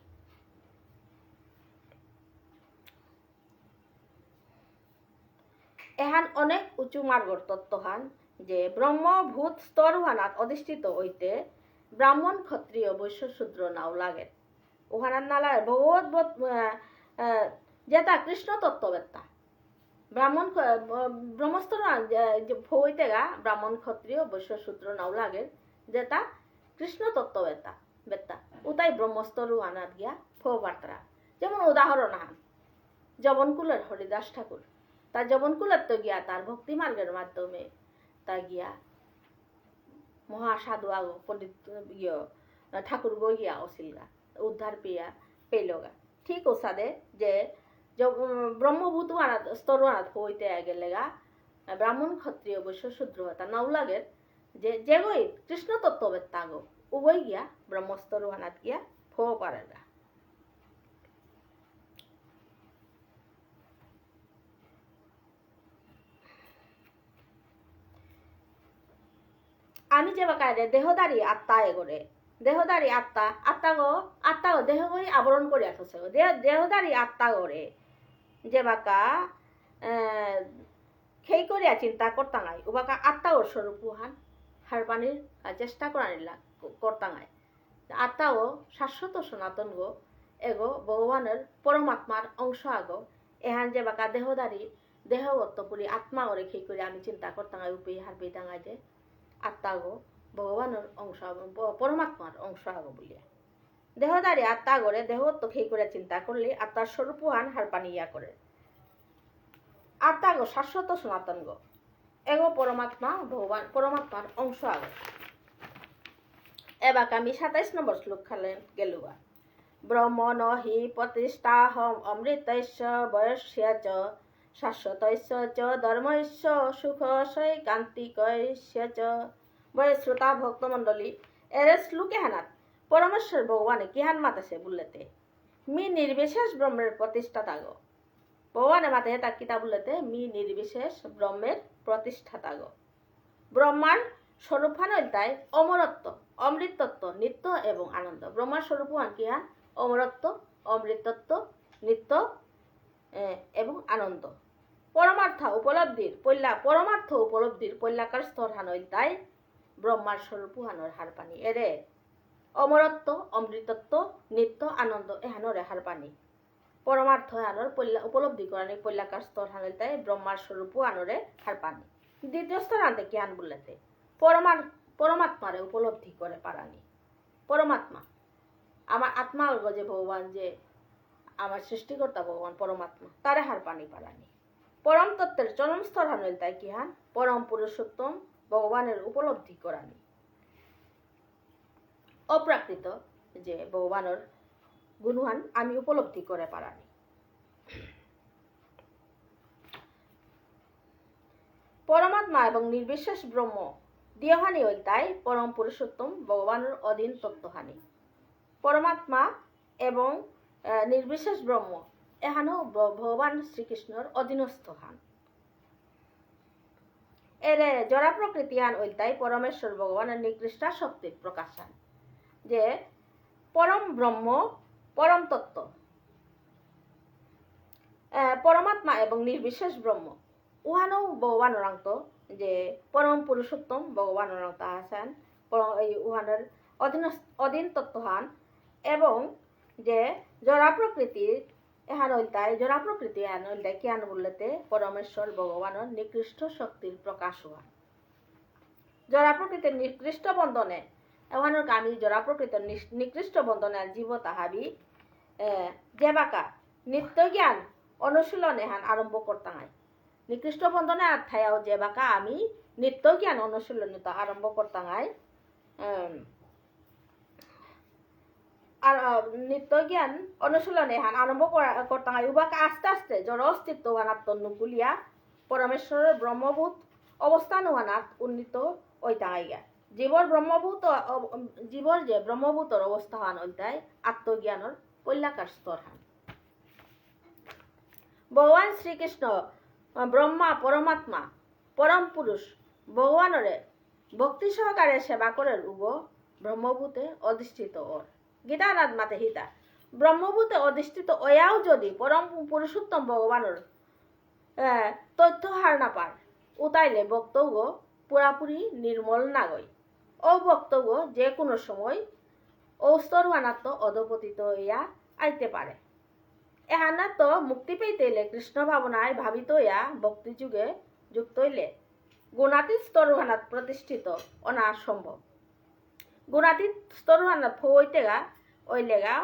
B: এহান অনেক উঁচু মার্গর তত্ত্ব হান যে ব্রহ্মভূত স্তরুহানাত অধিষ্ঠিত হইতে ব্রাহ্মণ ক্ষত্রিয় বৈশ্য শূদ্র নাও লাগে। উহানার না লাগে ভগবত যেটা কৃষ্ণ তত্ত্ববেত্তা ব্রাহ্মণ ব্রহ্মস্তর হইতে গা ব্রাহ্মণ ক্ষত্রিয় বৈশ্য শূদ্র নাও লাগে যেটা কৃষ্ণ তত্ত্ববেত্তা উতাই ব্রহ্মস্তরুহানাত গিয়া ফোবার্তারা। যেমন উদাহরণ হান জবনকুলের হরিদাস ঠাকুর, তার জবনকুলের তো গিয়া তার ভক্তি মার্গের মাধ্যমে তা গিয়া মহাসাধু আগো পণ্ডিত ঠাকুর গো গিয়া অসিলগা উদ্ধার পেলগা। ঠিক ওসাদে যে ব্রহ্মভূত স্তরুহানাত হইতে গেলেগা ব্রাহ্মণ ক্ষত্রিয় বৈশ্য শূদ্র তা নাও লাগে যে যেগই কৃষ্ণ তত্ত্ববেত্তা গো উভয় গিয়া ব্রহ্মস্তরুহানাত গিয়া ফো পারেগা। আমি যে বাকায় দেহদারি আত্মা এগোরে দেহদারি আত্মা গো দেহ গই আবরণ করে আসছে দেহদারি আত্মা গড়ে যে বাকা খেই করিয়া চিন্তা করতাঙাই উবাকা আত্মা ওর স্বরূপ উহান হারবানির চেষ্টা করানিলা করতাঙাই। আত্মা ও শাশ্বত সনাতন গো এগো ভগবানের পরমাত্মার অংশ আগো এহান যে বাকা দেহদারি দেহগত করি আত্মা ওরে খেই করে আমি চিন্তা করতাঙাই উপে হারবে দাঙাই যে আত্মা গো ভগবানের অংশ পরমাত্মার অংশ আগো বলিয়া। দেহদারি আত্মা গড়ে দেহত্ব খেই করে চিন্তা করলে আত্মার স্বরূপহান হার পানিয়া করে। আত্মা গো শাশ্বত সনাতন গো এগো পরমাত্মা ভগবান পরমাত্মার অংশ আগো। এবার আমি ২৭ নম্বর শ্লোক খালেন গেলুয়া ব্রহ্ম হি প্রতিষ্ঠাহম অমৃতস্য বয়স্য চ শাশ্বতস্য চ ধর্মস্য সুখশৈকান্তিকস্য চ। বলে শ্রোতা ভক্তমণ্ডলী এর শ্লোকে হানাত পরমেশ্বর ভগবানে কিহান মাতেছে বললেতে মি নির্বিশেষ ব্রহ্মের প্রতিষ্ঠাতা গো। ভগবানের মাতে তার কিতা বললেতে মি নির্বিশেষ ব্রহ্মের প্রতিষ্ঠাতা গো। ব্রহ্মার স্বরূপহান তাই অমরত্ব অমৃতত্ব নিত্য এবং আনন্দ। ব্রহ্মার স্বরূপহান কিহান অমরত্ব অমৃতত্ব নিত্য এবং আনন্দ। পরমার্থ উপলব্ধির পৈলাকার স্তর হান তাই ব্রহ্মার স্বরূপহানোর হার পানি এরে অমরত্ব অমৃতত্ব নিত্য আনন্দ এহানোর হার পানি পরমার্থ হানোর উপলব্ধি করানি পৈলাকার স্তর হান তাই ব্রহ্মার স্বরূপ আনোরে হার পানি। দ্বিতীয় স্তর আনতে কি আন বললেতে পরমাত্মারে উপলব্ধি করে পারানি। পরমাত্মা আমার আত্মা হইব যে ভগবান, যে আমার সৃষ্টিকর্তা ভগবান পরমাত্মা, তারে হার পানি পারানি। পরম তত্ত্বের চরম স্তর হান হইল তাই কি হান পরম পুরুষোত্তম ভগবানের উপলব্ধি করানি। অপ্রাকৃত যে ভগবানের গুণহান আমি উপলব্ধি করে পারানি। পরমাত্মা এবং নির্বিশেষ ব্রহ্ম দেহহানি হইল তাই পরম পুরুষোত্তম ভগবানের অধীন তত্ত্বহানি। পরমাত্মা এবং নির্বিশেষ ব্রহ্ম এহানো ভগবান শ্রীকৃষ্ণর অধীনস্থ হান। এরে জরা প্রকৃতি হান হইল তাই পরমেশ্বর ভগবানের নিকৃষ্টা শক্তির প্রকাশ হান। যে পরম ব্রহ্ম পরম তত্ত্ব পরমাত্মা এবং নির্বিশেষ ব্রহ্ম উহানো ভগবান অনান্ত, যে পরম পুরুষোত্তম ভগবান অনান্ত আছেন এই উহানের অধীন তত্ত্বহান। এবং যে জরা প্রকৃতির এহান হইল তাই জরা প্রকৃতি এহান হইল তাই কি হান বললেতে পরমেশ্বর ভগবানের নিকৃষ্ট শক্তির প্রকাশ হওয়া। জরা প্রকৃতির নিকৃষ্ট বন্ধনে এহানোর আমি জরা প্রকৃতির নিকৃষ্ট বন্ধনে জীব তাহাবি যে বাকা নিত্য জ্ঞান অনুশীলন এহান আরম্ভ করতাম। নিকৃষ্ট বন্ধনে আথায়াও যে বাকা আমি নিত্য জ্ঞান অনুশীলনিত আরম্ভ করতাম। আর নিত্য জ্ঞান অনুশীলনে হান আরম্ভ করতাম। উবাকে আস্তে আস্তে জড় অস্তিত্ব হানাত নুকুলিয়া পরমেশ্বরের ব্রহ্মভূত অবস্থান হানাত উন্নীত ওইতাইয়া। জীবর যে ব্রহ্মভূতর অবস্থান ওইটাই আত্মজ্ঞানের কল্যাকার স্তর হান। ভগবান শ্রীকৃষ্ণ ব্রহ্মা পরমাত্মা পরম পুরুষ ভগবানরে ভক্তি সহকারে সেবা করে উগ ব্রহ্মভূতে অধিষ্ঠিত ওর। গীতানাথ মাতে হিতা ব্রহ্মভূতে অধিষ্ঠিত ওয়াও যদি পরম পুরুষোত্তম ভগবানের তথ্য হার না পার উতাইলে বক্তব্য পুরাপুরি নির্মল না গই। ও বক্তব্য যে কোনো সময় স্তরহানাত্ম অধপতিত হইয়া আইতে পারে। এহানা তো মুক্তি পেতে হইলে কৃষ্ণ ভাবনায় ভাবিত হইয়া ভক্তি যুগে যুক্ত হইলে গুণাতীত স্তরহানাত প্রতিষ্ঠিত অনা সম্ভব। গুণাতীত স্তরহানাত হইতেগা ওইলেগা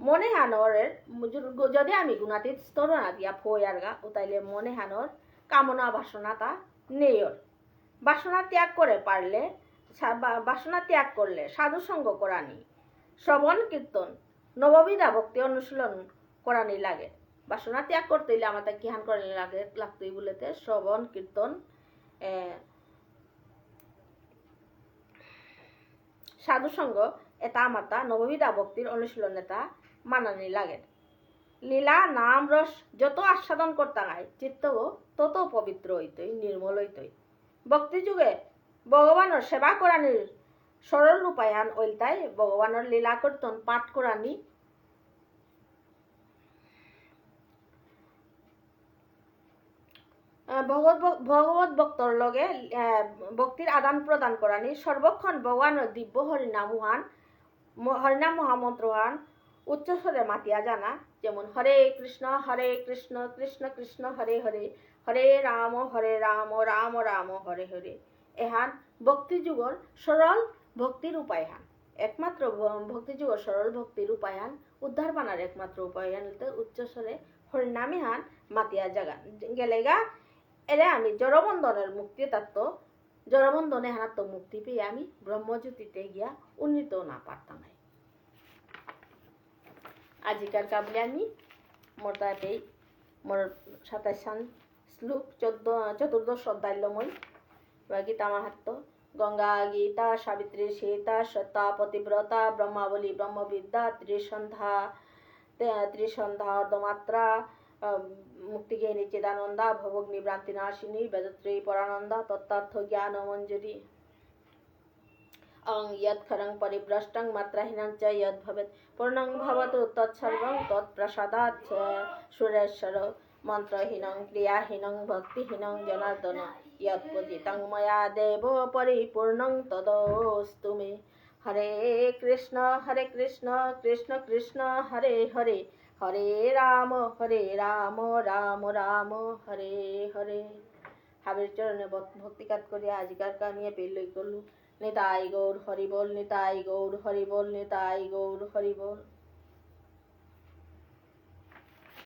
B: মনে হানরের যদি আমি গুণাতীত স্তরহানা দিয়া ফইয়ারগা উতাইলে মনে হানর কামনা বাসনাটা নেয়র। বাসনা ত্যাগ করে পারলে বাসনা ত্যাগ করলে সাধু সঙ্গ করানি, শ্রবণ কীর্তন নববিধা ভক্তি অনুশীলন করানি লাগে। বাসনা ত্যাগ করতে হইলে আমাদের কি হান করানি লাগতোই বলেতে শ্রবণ কীর্তন সাধু সঙ্গ এটা আমাতা নববিধা ভক্তির অনুশীলন এটা মানানি লাগে। লীলা নাম রস যত আস্বাদন করতে হয় চিত্ত তত পবিত্র হইতই নির্মল হইতই। ভক্তি যুগে ভগবানের সেবা করানির সরল রূপায়ণ ওইটাই ভগবানের লীলা কীর্তন পাঠ করানি। ভগবত ভক্তর লগে ভক্তির আদান প্রদান করানি। সর্বক্ষণ ভগবানের দিব্য হরিনাম মহামন্ত্রহান উচ্চস্বরে মাতিয়া জানা। যেমন হরে কৃষ্ণ কৃষ্ণ কৃষ্ণ হরে হরে, হরে রাম রাম রাম হরে হরে। এহান ভক্তিযুগর সরল ভক্তির উপায়হান। একমাত্র ভক্তিযুগর সরল ভক্তির উপায়হান উদ্ধার বানার একমাত্র উপায়হান উচ্চস্বরে হরিনামে হান মাতিয়া জাগা গেলেগা। এলে আমি জড়বন্ধনের মুক্তি তত্ত্ব জড়বন্ধনে হানাত্ম মুক্তি পেয়ে আমি ব্রহ্মজ্যোতিতে গিয়া উন্নীত না পারতাম। আজিকার কাবলে আমি মোর তাতেই মোর 27 শ্লোক 14 অধ্যায়ময় গীতা মাহাত্ম। গঙ্গা গীতা সাবিত্রী সীতা সত্তা পতিব্রতা ব্রহ্মাবলী ব্রহ্মবিদ্যা ত্রিসন্ধ্যা অর্ধমাত্রা মুক্তিজ্ঞানী চিদানন্দা ভবগ্নি ভ্রান্তি নাশিনী বেদত্রয়ী পরানন্দা তত্ত্বার্থ জ্ঞান মঞ্জুরি অং यत् खरं परिभ्रष्टं मात्राहीनं च यद् भवेत् पूर्णं भवतु तत्सर्वं तत्प्रसादात् सुरेश्वर मन्त्रहीनं क्रियाहीनं भक्तिहीनं जनार्दन यत् पूजितं मया देव परिपूर्णं तदोऽस्तु मे। हरे कृष्ण कृष्ण कृष्ण हरे हरे, हरे राम राम राम हरे हरे। হাবির চরণে ভক্তিকাত করিয়া আজিকার কানিয়ে বেলই করলু। নিতাই গৌর হরিবল, নিতাই গৌর হরিবল, নিতাই গৌর হরিবল।